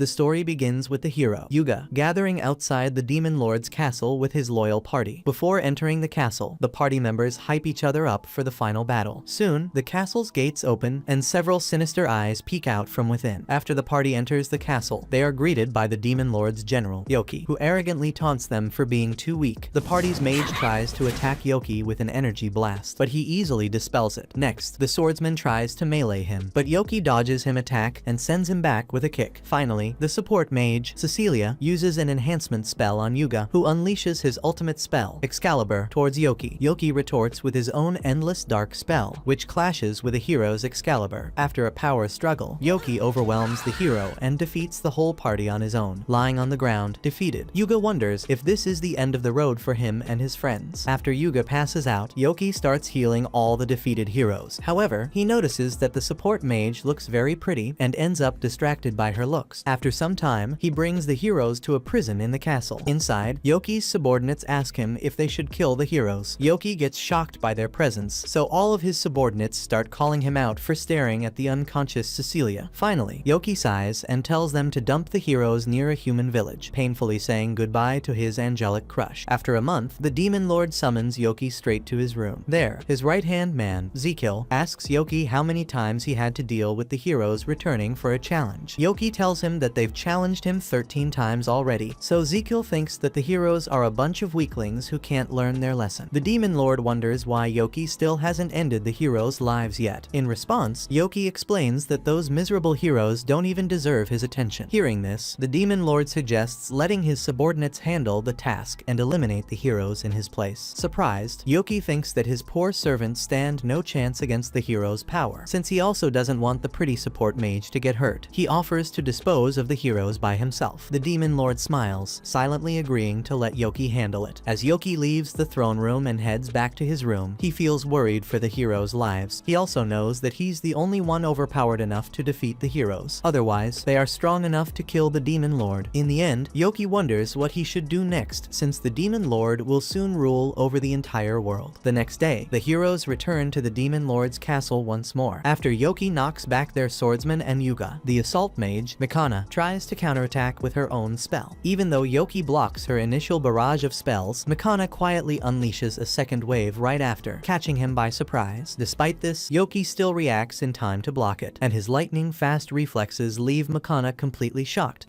The story begins with the hero, Yuga, gathering outside the Demon Lord's castle with his loyal party. Before entering the castle, the party members hype each other up for the final battle. Soon, the castle's gates open and several sinister eyes peek out from within. After the party enters the castle, they are greeted by the Demon Lord's general, Yoki, who arrogantly taunts them for being too weak. The party's mage tries to attack Yoki with an energy blast, but he easily dispels it. Next, the swordsman tries to melee him, but Yoki dodges him attack and sends him back with a kick. Finally, the support mage, Cecilia, uses an enhancement spell on Yuga, who unleashes his ultimate spell, Excalibur, towards Yoki. Yoki retorts with his own endless dark spell, which clashes with the hero's Excalibur. After a power struggle, Yoki overwhelms the hero and defeats the whole party on his own. Lying on the ground, defeated, Yuga wonders if this is the end of the road for him and his friends. After Yuga passes out, Yoki starts healing all the defeated heroes. However, he notices that the support mage looks very pretty and ends up distracted by her looks. After some time, he brings the heroes to a prison in the castle. Inside, Yoki's subordinates ask him if they should kill the heroes. Yoki gets shocked by their presence, so all of his subordinates start calling him out for staring at the unconscious Cecilia. Finally, Yoki sighs and tells them to dump the heroes near a human village, painfully saying goodbye to his angelic crush. After a month, the Demon Lord summons Yoki straight to his room. There, his right-hand man, Zekil, asks Yoki how many times he had to deal with the heroes returning for a challenge. Yoki tells him that they've challenged him 13 times already, so Zekil thinks that the heroes are a bunch of weaklings who can't learn their lesson. The Demon Lord wonders why Yoki still hasn't ended the heroes' lives yet. In response, Yoki explains that those miserable heroes don't even deserve his attention. Hearing this, the Demon Lord suggests letting his subordinates handle the task and eliminate the heroes in his place. Surprised, Yoki thinks that his poor servants stand no chance against the hero's power, since he also doesn't want the pretty support mage to get hurt. He offers to dispose of the heroes by himself. The Demon Lord smiles, silently agreeing to let Yoki handle it. As Yoki leaves the throne room and heads back to his room, he feels worried for the heroes' lives. He also knows that he's the only one overpowered enough to defeat the heroes. Otherwise, they are strong enough to kill the Demon Lord. In the end, Yoki wonders what he should do next, since the Demon Lord will soon rule over the entire world. The next day, the heroes return to the Demon Lord's castle once more. After Yoki knocks back their swordsman and Yuga, the assault mage, Mikana, tries to counterattack with her own spell. Even though Yoki blocks her initial barrage of spells, Mikana quietly unleashes a second wave right after, catching him by surprise. Despite this, Yoki still reacts in time to block it, and his lightning-fast reflexes leave Mikana completely shocked.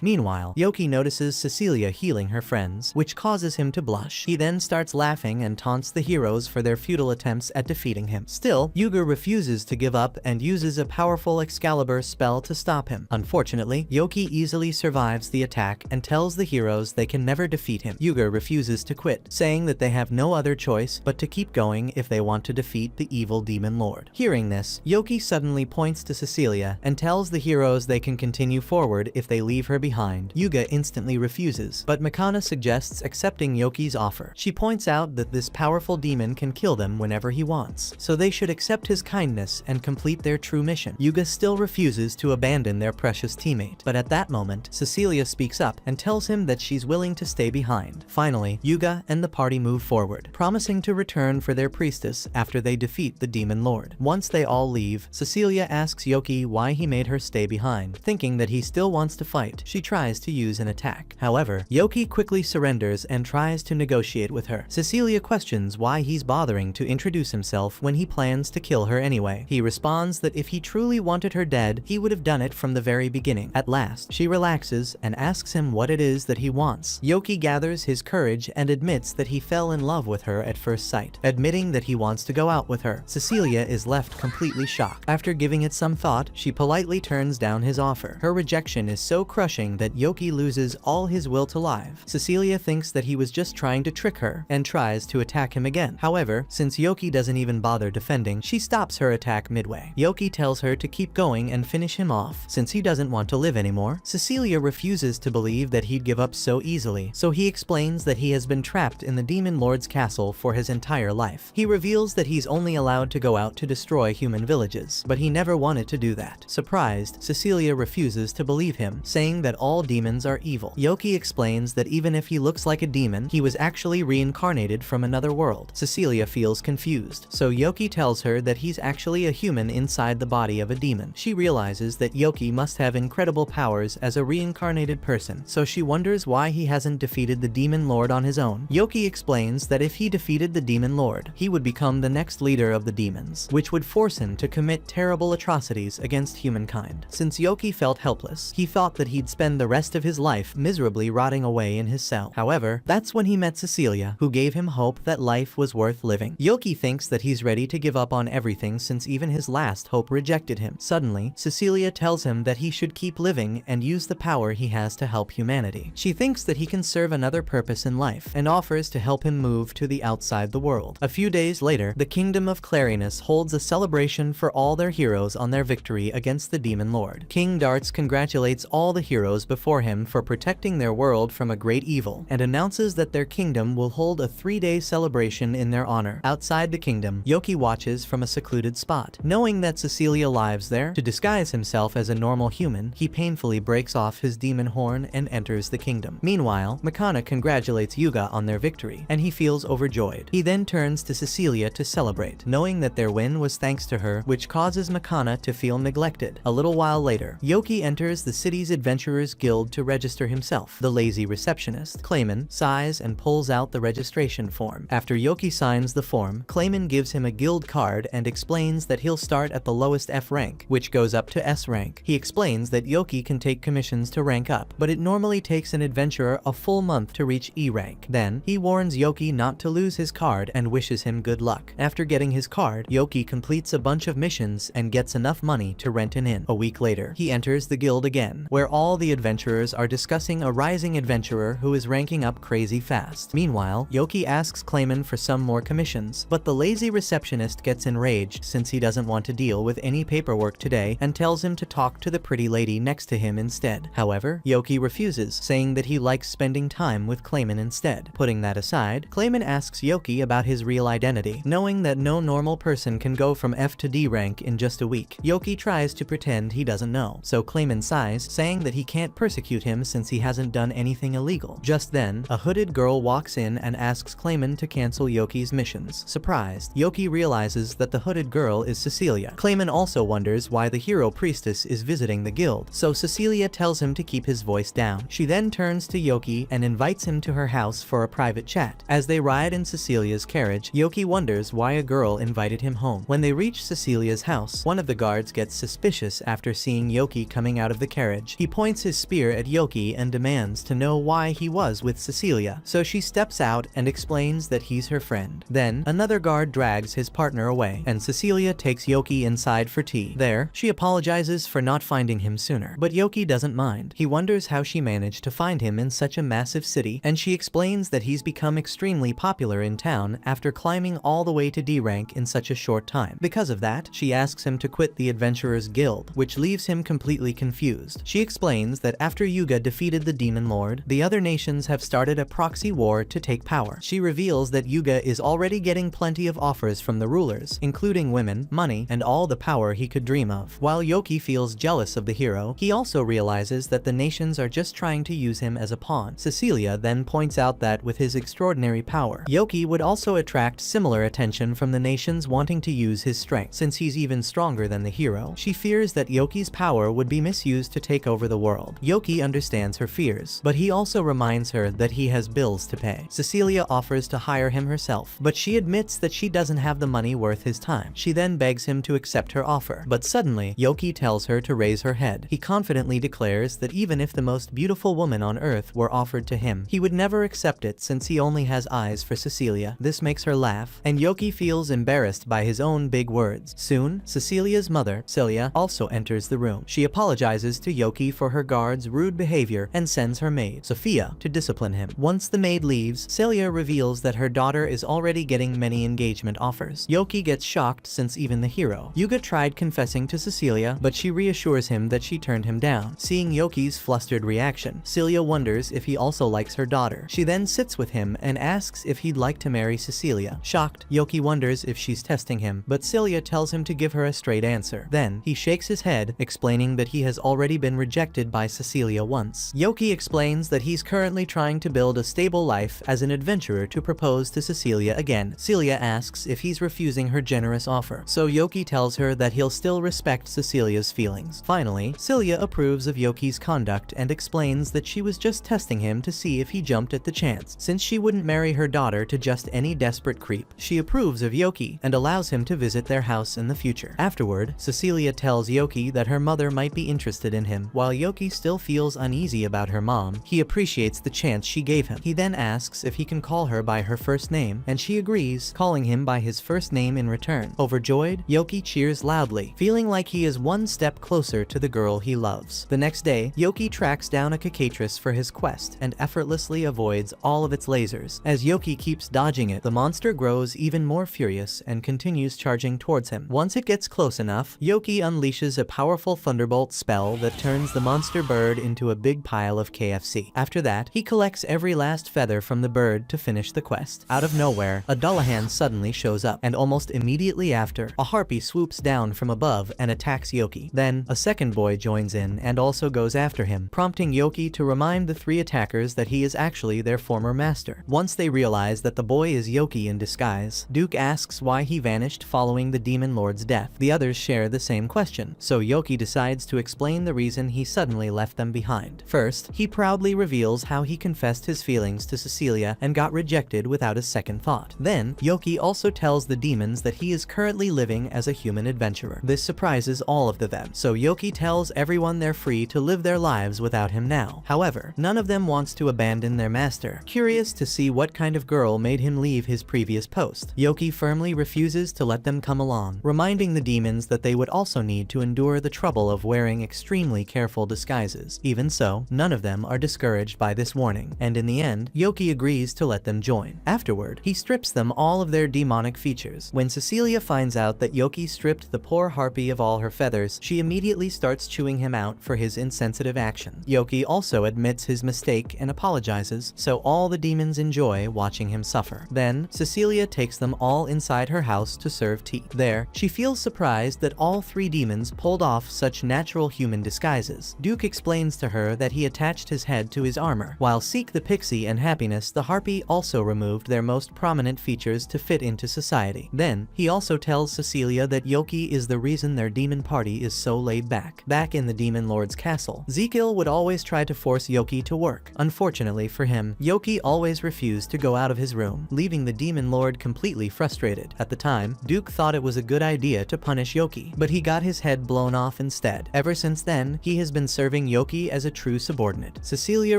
Meanwhile, Yoki notices Cecilia healing her friends, which causes him to blush. He then starts laughing and taunts the heroes for their futile attempts at defeating him. Still, Yuga refuses to give up and uses a powerful Excalibur spell to stop him. Unfortunately, Yoki easily survives the attack and tells the heroes they can never defeat him. Yuga refuses to quit, saying that they have no other choice but to keep going if they want to defeat the evil Demon Lord. Hearing this, Yoki suddenly points to Cecilia and tells the heroes they can continue forward if they leave her behind. Yuga instantly refuses, but Mikana suggests accepting Yoki's offer. She points out that this powerful demon can kill them whenever he wants, so they should accept his kindness and complete their true mission. Yuga still refuses to abandon their precious teammate, but at that moment, Cecilia speaks up and tells him that she's willing to stay behind. Finally, Yuga and the party move forward, promising to return for their priestess after they defeat the Demon Lord. Once they all leave, Cecilia asks Yoki why he made her stay behind, thinking that he still wants to fight. She tries to use an attack. However, Yoki quickly surrenders and tries to negotiate with her. Cecilia questions why he's bothering to introduce himself when he plans to kill her anyway. He responds that if he truly wanted her dead, he would have done it from the very beginning. At last, she relaxes and asks him what it is that he wants. Yoki gathers his courage and admits that he fell in love with her at first sight, admitting that he wants to go out with her. Cecilia is left completely shocked. After giving it some thought, she politely turns down his offer. Her rejection is so crushing that Yoki loses all his will to live. Cecilia thinks that he was just trying to trick her and tries to attack him again. However, since Yoki doesn't even bother defending, she stops her attack midway. Yoki tells her to keep going and finish him off, since he doesn't want to live anymore. Cecilia refuses to believe that he'd give up so easily, so he explains that he has been trapped in the Demon Lord's castle for his entire life. He reveals that he's only allowed to go out to destroy human villages, but he never wanted to do that. Surprised, Cecilia refuses to believe him, saying that that all demons are evil. Yoki explains that even if he looks like a demon, he was actually reincarnated from another world. Cecilia feels confused, so Yoki tells her that he's actually a human inside the body of a demon. She realizes that Yoki must have incredible powers as a reincarnated person, so she wonders why he hasn't defeated the demon lord on his own. Yoki explains that if he defeated the demon lord, he would become the next leader of the demons, which would force him to commit terrible atrocities against humankind. Since Yoki felt helpless, he thought that he'd spend the rest of his life miserably rotting away in his cell. However, that's when he met Cecilia, who gave him hope that life was worth living. Yoki thinks that he's ready to give up on everything since even his last hope rejected him. Suddenly, Cecilia tells him that he should keep living and use the power he has to help humanity. She thinks that he can serve another purpose in life and offers to help him move to the outside the world. A few days later, the Kingdom of Clarinus holds a celebration for all their heroes on their victory against the demon lord. King Darts congratulates all the heroes before him for protecting their world from a great evil and announces that their kingdom will hold a 3-day celebration in their honor. Outside the kingdom, Yoki watches from a secluded spot. Knowing that Cecilia lives there, to disguise himself as a normal human, he painfully breaks off his demon horn and enters the kingdom. Meanwhile, Makana congratulates Yuga on their victory, and he feels overjoyed. He then turns to Cecilia to celebrate, knowing that their win was thanks to her, which causes Makana to feel neglected. A little while later, Yoki enters the city's adventurers guild to register himself. The lazy receptionist, Clayman, sighs and pulls out the registration form. After Yoki signs the form, Clayman gives him a guild card and explains that he'll start at the lowest F rank, which goes up to S rank. He explains that Yoki can take commissions to rank up, but it normally takes an adventurer a full month to reach E rank. Then, he warns Yoki not to lose his card and wishes him good luck. After getting his card, Yoki completes a bunch of missions and gets enough money to rent an inn. A week later, he enters the guild again, where all the adventurers are discussing a rising adventurer who is ranking up crazy fast. Meanwhile, Yoki asks Clayman for some more commissions, but the lazy receptionist gets enraged since he doesn't want to deal with any paperwork today and tells him to talk to the pretty lady next to him instead. However, Yoki refuses, saying that he likes spending time with Clayman instead. Putting that aside, Clayman asks Yoki about his real identity. Knowing that no normal person can go from F to D rank in just a week, Yoki tries to pretend he doesn't know, so Clayman sighs, saying that he can't persecute him since he hasn't done anything illegal. Just then, a hooded girl walks in and asks Clayman to cancel Yoki's missions. Surprised, Yoki realizes that the hooded girl is Cecilia. Clayman also wonders why the hero priestess is visiting the guild, so Cecilia tells him to keep his voice down. She then turns to Yoki and invites him to her house for a private chat. As they ride in Cecilia's carriage, Yoki wonders why a girl invited him home. When they reach Cecilia's house, one of the guards gets suspicious after seeing Yoki coming out of the carriage. He points his spear at Yoki and demands to know why he was with Cecilia, so she steps out and explains that he's her friend. Then, another guard drags his partner away, and Cecilia takes Yoki inside for tea. There, she apologizes for not finding him sooner, but Yoki doesn't mind. He wonders how she managed to find him in such a massive city, and she explains that he's become extremely popular in town after climbing all the way to D rank in such a short time. Because of that, she asks him to quit the Adventurers Guild, which leaves him completely confused. She explains that after Yuga defeated the Demon Lord, the other nations have started a proxy war to take power. She reveals that Yuga is already getting plenty of offers from the rulers, including women, money, and all the power he could dream of. While Yoki feels jealous of the hero, he also realizes that the nations are just trying to use him as a pawn. Cecilia then points out that with his extraordinary power, Yoki would also attract similar attention from the nations wanting to use his strength, since he's even stronger than the hero. She fears that Yoki's power would be misused to take over the world. Yoki understands her fears, but he also reminds her that he has bills to pay. Cecilia offers to hire him herself, but she admits that she doesn't have the money worth his time. She then begs him to accept her offer, but suddenly, Yoki tells her to raise her head. He confidently declares that even if the most beautiful woman on earth were offered to him, he would never accept it since he only has eyes for Cecilia. This makes her laugh, and Yoki feels embarrassed by his own big words. Soon, Cecilia's mother, Celia, also enters the room. She apologizes to Yoki for her guard's rude behavior and sends her maid, Sophia, to discipline him. Once the maid leaves, Celia reveals that her daughter is already getting many engagement offers. Yoki gets shocked since even the hero, Yuga, tried confessing to Cecilia, but she reassures him that she turned him down. Seeing Yoki's flustered reaction, Celia wonders if he also likes her daughter. She then sits with him and asks if he'd like to marry Cecilia. Shocked, Yoki wonders if she's testing him, but Celia tells him to give her a straight answer. Then, he shakes his head, explaining that he has already been rejected by by Cecilia once. Yoki explains that he's currently trying to build a stable life as an adventurer to propose to Cecilia again. Celia asks if he's refusing her generous offer, so Yoki tells her that he'll still respect Cecilia's feelings. Finally, Celia approves of Yoki's conduct and explains that she was just testing him to see if he jumped at the chance, since she wouldn't marry her daughter to just any desperate creep. She approves of Yoki and allows him to visit their house in the future. Afterward, Cecilia tells Yoki that her mother might be interested in him. While Yoki still feels uneasy about her mom, he appreciates the chance she gave him. He then asks if he can call her by her first name, and she agrees, calling him by his first name in return. Overjoyed, Yoki cheers loudly, feeling like he is one step closer to the girl he loves. The next day, Yoki tracks down a cicatrice for his quest and effortlessly avoids all of its lasers. As Yoki keeps dodging it, the monster grows even more furious and continues charging towards him. Once it gets close enough, Yoki unleashes a powerful thunderbolt spell that turns the monster bird into a big pile of KFC. After that, he collects every last feather from the bird to finish the quest. Out of nowhere, a Dullahan suddenly shows up, and almost immediately after, a harpy swoops down from above and attacks Yoki. Then, a second boy joins in and also goes after him, prompting Yoki to remind the three attackers that he is actually their former master. Once they realize that the boy is Yoki in disguise, Duke asks why he vanished following the Demon Lord's death. The others share the same question, so Yoki decides to explain the reason he suddenly left them behind. First, he proudly reveals how he confessed his feelings to Cecilia and got rejected without a second thought. Then, Yoki also tells the demons that he is currently living as a human adventurer. This surprises all of them, so Yoki tells everyone they're free to live their lives without him now. However, none of them wants to abandon their master. Curious to see what kind of girl made him leave his previous post, Yoki firmly refuses to let them come along, reminding the demons that they would also need to endure the trouble of wearing extremely careful disguises. Even so, none of them are discouraged by this warning, and in the end, Yoki agrees to let them join. Afterward, he strips them all of their demonic features. When Cecilia finds out that Yoki stripped the poor harpy of all her feathers, she immediately starts chewing him out for his insensitive actions. Yoki also admits his mistake and apologizes, so all the demons enjoy watching him suffer. Then, Cecilia takes them all inside her house to serve tea. There, she feels surprised that all three demons pulled off such natural human disguises. Duke explains to her that he attached his head to his armor, while Seek the Pixie and Happiness the Harpy also removed their most prominent features to fit into society. Then, he also tells Cecilia that Yoki is the reason their demon party is so laid back. Back in the Demon Lord's castle, Zekiel would always try to force Yoki to work. Unfortunately for him, Yoki always refused to go out of his room, leaving the Demon Lord completely frustrated. At the time, Duke thought it was a good idea to punish Yoki, but he got his head blown off instead. Ever since then, he has been serving Yoki as a true subordinate. Cecilia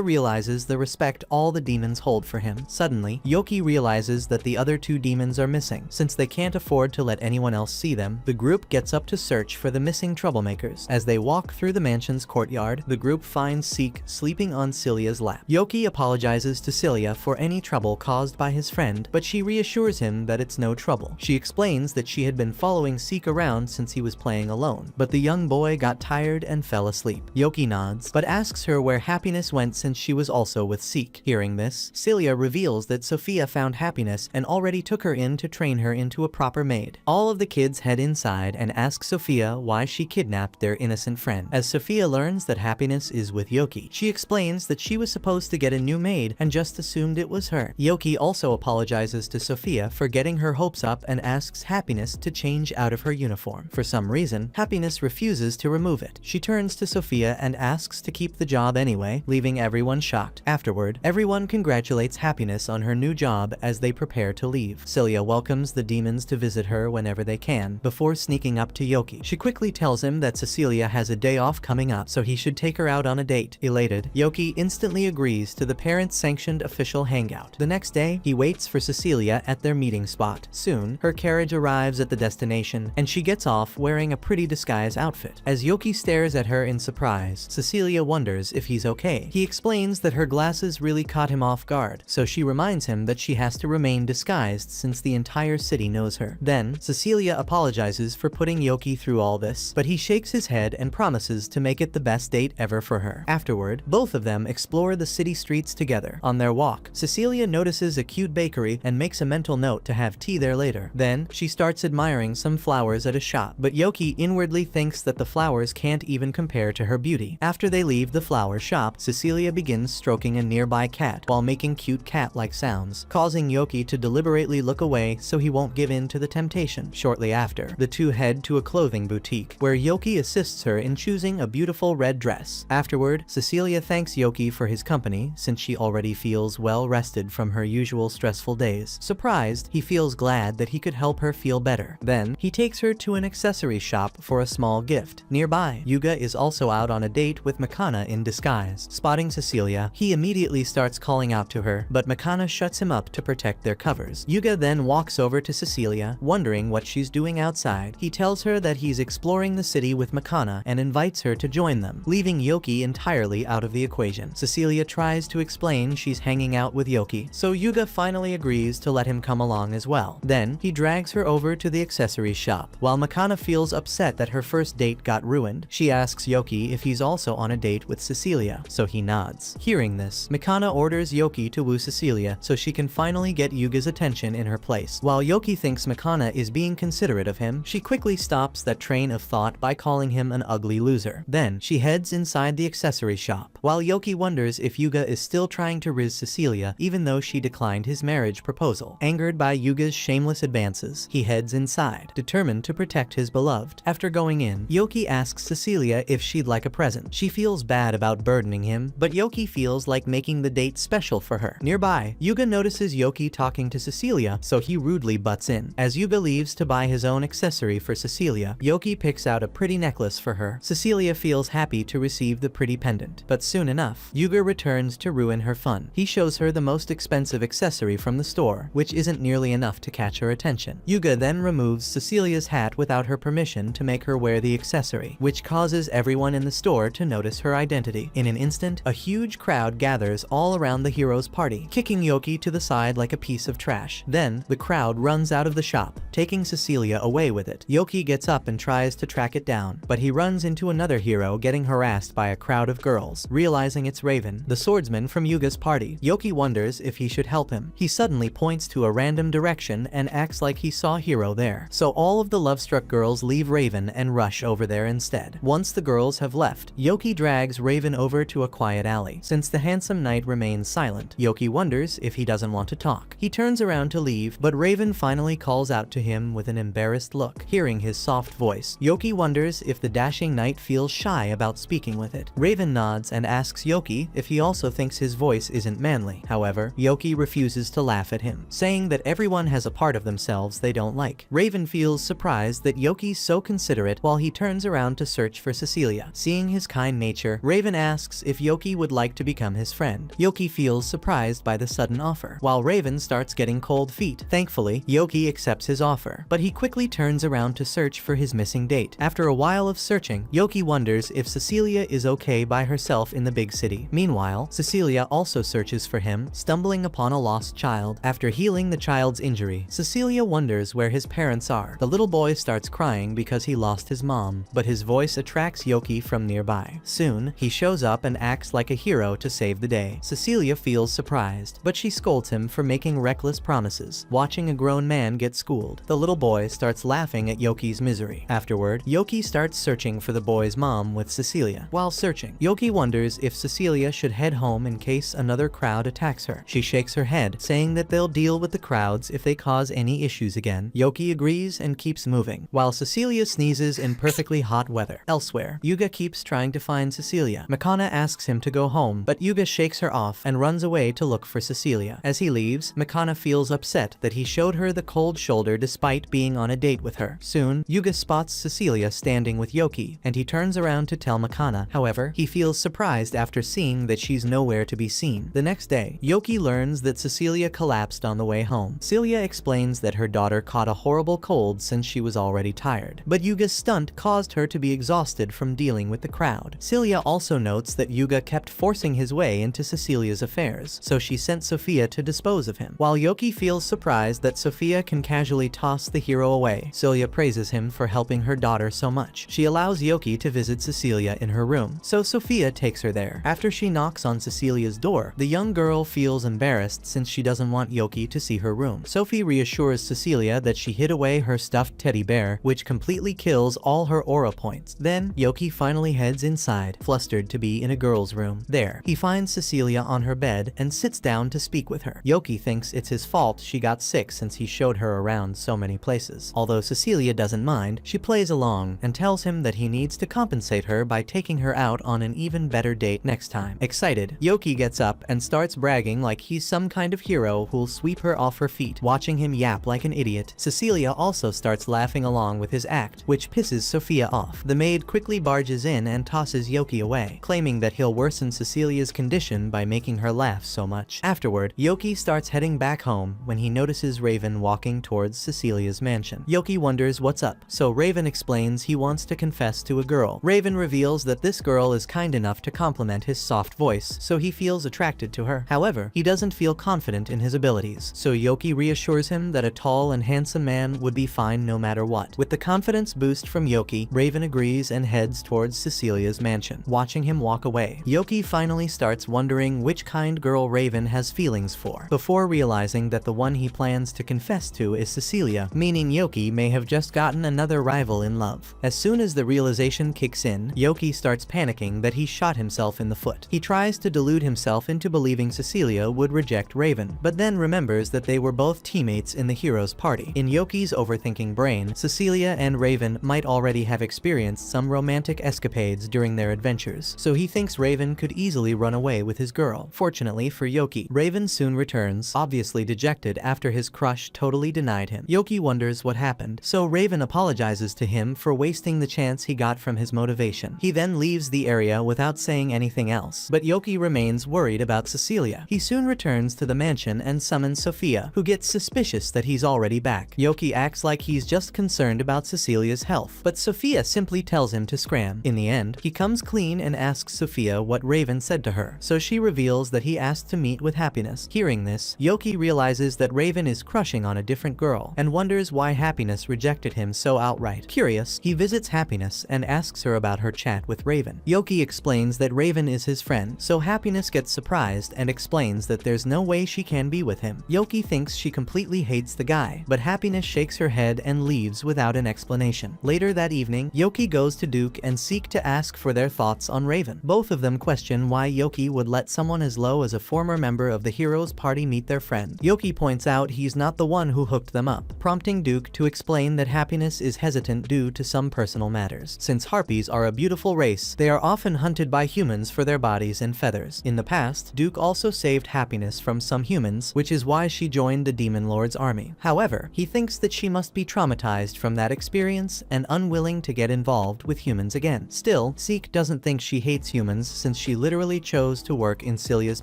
realizes the respect all the demons hold for him. Suddenly, Yoki realizes that the other two demons are missing. Since they can't afford to let anyone else see them, the group gets up to search for the missing troublemakers. As they walk through the mansion's courtyard, the group finds Seek sleeping on Celia's lap. Yoki apologizes to Celia for any trouble caused by his friend, but she reassures him that it's no trouble. She explains that she had been following Seek around since he was playing alone, but the young boy got tired and fell asleep. Yoki nods, but asks her where Happiness went since she was also with Seek. Hearing this, Celia reveals that Sophia found Happiness and already took her in to train her into a proper maid. All of the kids head inside and ask Sophia why she kidnapped their innocent friend. As Sophia learns that Happiness is with Yoki, she explains that she was supposed to get a new maid and just assumed it was her. Yoki also apologizes to Sophia for getting her hopes up and asks Happiness to change out of her uniform. For some reason, Happiness refuses to remove it. She turns to Sophia and asks to keep the job anyway, leaving everyone shocked. Afterward, everyone congratulates Happiness on her new job as they prepare to leave. Celia welcomes the demons to visit her whenever they can, before sneaking up to Yoki. She quickly tells him that Cecilia has a day off coming up, so he should take her out on a date. Elated, Yoki instantly agrees to the parents-sanctioned official hangout. The next day, he waits for Cecilia at their meeting spot. Soon, her carriage arrives at the destination, and she gets off wearing a pretty disguise outfit. As Yoki stares at her in surprise, Cecilia wonders if he's okay. He explains that her glasses really caught him off guard, so she reminds him that she has to remain disguised since the entire city knows her. Then, Cecilia apologizes for putting Yoki through all this, but he shakes his head and promises to make it the best date ever for her. Afterward, both of them explore the city streets together. On their walk, Cecilia notices a cute bakery and makes a mental note to have tea there later. Then, she starts admiring some flowers at a shop, but Yoki inwardly thinks that the flowers can't even compare to her beauty. Yoki. After they leave the flower shop, Cecilia begins stroking a nearby cat while making cute cat-like sounds, causing Yoki to deliberately look away so he won't give in to the temptation. Shortly after, the two head to a clothing boutique, where Yoki assists her in choosing a beautiful red dress. Afterward, Cecilia thanks Yoki for his company since she already feels well rested from her usual stressful days. Surprised, he feels glad that he could help her feel better. Then, he takes her to an accessory shop for a small gift. Nearby, Yuga is also out on a date with Makana in disguise. Spotting Cecilia, he immediately starts calling out to her, but Makana shuts him up to protect their covers. Yuga then walks over to Cecilia, wondering what she's doing outside. He tells her that he's exploring the city with Makana and invites her to join them, leaving Yoki entirely out of the equation. Cecilia tries to explain she's hanging out with Yoki, so Yuga finally agrees to let him come along as well. Then, he drags her over to the accessories shop. While Makana feels upset that her first date got ruined, she asks Yoki if he's also on a date with Cecilia, so he nods. Hearing this, Makana orders Yoki to woo Cecilia so she can finally get Yuga's attention in her place. While Yoki thinks Makana is being considerate of him, she quickly stops that train of thought by calling him an ugly loser. Then, she heads inside the accessory shop. While Yoki wonders if Yuga is still trying to riz Cecilia even though she declined his marriage proposal. Angered by Yuga's shameless advances, he heads inside, determined to protect his beloved. After going in, Yoki asks Cecilia if she'd like a present. She feels bad about burdening him, but Yoki feels like making the date special for her. Nearby, Yuga notices Yoki talking to Cecilia, so he rudely butts in. As Yuga leaves to buy his own accessory for Cecilia, Yoki picks out a pretty necklace for her. Cecilia feels happy to receive the pretty pendant, but soon enough, Yuga returns to ruin her fun. He shows her the most expensive accessory from the store, which isn't nearly enough to catch her attention. Yuga then removes Cecilia's hat without her permission to make her wear the accessory, which causes everyone in the store to notice her identity. In an instant, a huge crowd gathers all around the hero's party, kicking Yoki to the side like a piece of trash. Then, the crowd runs out of the shop, taking Cecilia away with it. Yoki gets up and tries to track it down, but he runs into another hero getting harassed by a crowd of girls. Realizing it's Raven, the swordsman from Yuga's party, Yoki wonders if he should help him. He suddenly points to a random direction and acts like he saw Hero there. So all of the love-struck girls leave Raven and rush over there instead. Once the girls have left, Yoki drags Raven over to a quiet alley. Since the handsome knight remains silent, Yoki wonders if he doesn't want to talk. He turns around to leave, but Raven finally calls out to him with an embarrassed look. Hearing his soft voice, Yoki wonders if the dashing knight feels shy about speaking with it. Raven nods and asks Yoki if he also thinks his voice isn't manly. However, Yoki refuses to laugh at him, saying that everyone has a part of themselves they don't like. Raven feels surprised that Yoki's so considerate while he turns around to search for Cecilia. Seeing his kind nature, Raven asks if Yoki would like to become his friend. Yoki feels surprised by the sudden offer, while Raven starts getting cold feet. Thankfully, Yoki accepts his offer, but he quickly turns around to search for his missing date. After a while of searching, Yoki wonders if Cecilia is okay by herself in the big city. Meanwhile, Cecilia also searches for him, stumbling upon a lost child. After healing the child's injury, Cecilia wonders where his parents are. The little boy starts crying because he lost his mom, but his voice attracts Yoki from nearby. Soon, he shows up and acts like a hero to save the day. Cecilia feels surprised, but she scolds him for making reckless promises. Watching a grown man get schooled, the little boy starts laughing at Yoki's misery. Afterward, Yoki starts searching for the boy's mom with Cecilia. While searching, Yoki wonders if Cecilia should head home in case another crowd attacks her. She shakes her head, saying that they'll deal with the crowds if they cause any issues again. Yoki agrees and keeps moving, while Cecilia sneezes in perfectly hot weather. Elsewhere, Yuga keeps trying to find Cecilia. Makana asks him to go home, but Yuga shakes her off and runs away to look for Cecilia. As he leaves, Makana feels upset that he showed her the cold shoulder despite being on a date with her. Soon, Yuga spots Cecilia standing with Yoki, and he turns around to tell Makana. However, he feels surprised after seeing that she's nowhere to be seen. The next day, Yoki learns that Cecilia collapsed on the way home. Celia explains that her daughter caught a horrible cold since she was already tired, but Yuga's stunt caused her to be exhausted from dealing with the crowd. Celia also notes that Yuga kept forcing his way into Cecilia's affairs, so she sent Sophia to dispose of him. While Yoki feels surprised that Sophia can casually toss the hero away, Celia praises him for helping her daughter so much. She allows Yoki to visit Cecilia in her room, so Sophia takes her there. After she knocks on Cecilia's door, the young girl feels embarrassed since she doesn't want Yoki to see her room. Sophie reassures Cecilia that she hid away her stuffed teddy bear, which completely kills all her aura points. Then, Yoki finally heads inside, flustered to be in a girl's room. There, he finds Cecilia on her bed and sits down to speak with her. Yoki thinks it's his fault she got sick since he showed her around so many places. Although Cecilia doesn't mind, she plays along and tells him that he needs to compensate her by taking her out on an even better date next time. Excited, Yoki gets up and starts bragging like he's some kind of hero who'll sweep her off her feet. Watching him yap like an idiot, Cecilia also starts laughing along with his act, which pisses Sophia off. The maid quickly barges in and tosses Yoki away, claiming that he'll worsen Cecilia's condition by making her laugh so much. Afterward, Yoki starts heading back home when he notices Raven walking towards Cecilia's mansion. Yoki wonders what's up, so Raven explains he wants to confess to a girl. Raven reveals that this girl is kind enough to compliment his soft voice, so he feels attracted to her. However, he doesn't feel confident in his abilities, so Yoki reassures him that a tall and handsome man would be fine no matter what. With the confidence boost from Yoki, Raven agrees and heads towards Cecilia's mansion. Watching him walk away, Yoki finally starts wondering which kind girl Raven has feelings for, before realizing that the one he plans to confess to is Cecilia, meaning Yoki may have just gotten another rival in love. As soon as the realization kicks in, Yoki starts panicking that he shot himself in the foot. He tries to delude himself into believing Cecilia would reject Raven, but then remembers that they were both teammates in the hero's party. In Yoki's overthinking brain, Cecilia and Raven might already have experienced some romantic escapades during their adventures, so he thinks Raven could easily run away with his girl. Fortunately for Yoki, Raven soon returns, obviously dejected after his crush totally denied him. Yoki wonders what happened, so Raven apologizes to him for wasting the chance he got from his motivation. He then leaves the area without saying anything else, but Yoki remains worried about Cecilia. He soon returns to the mansion and summons Sophia, who gets suspicious that he's already back. Yoki acts like he's just concerned about Cecilia's health, but Sophia simply tells him to scram. In the end, he comes clean and asks Sophia what Raven said to her, so she reveals that he asked to meet with Happiness. Hearing this, Yoki realizes that Raven is crushing on a different girl, and wonders why Happiness rejected him so outright. Curious, he visits Happiness and asks her about her chat with Raven. Yoki explains that Raven is his friend, so Happiness gets surprised and explains that there's no way she can be with him. Yoki thinks she completely hates the guy, but Happiness shakes her head and leaves without an explanation. Later that evening, Yoki goes to Duke and Seek to ask for their thoughts on Raven. Both of them question why Yoki would let someone as low as a former member of the hero's party meet their friend. Yoki points out he's not the one who hooked them up, prompting Duke to explain that Happiness is hesitant due to some personal matters. Since harpies are a beautiful race, they are often hunted by humans for their bodies and feathers. In the past, Duke also saved Happiness from some humans, which is why she joined the Demon Lord's army. However, he thinks that she must be traumatized from that experience and unwilling to get involved with humans again. Still, Seek doesn't think she hates humans since she literally chose to work in Celia's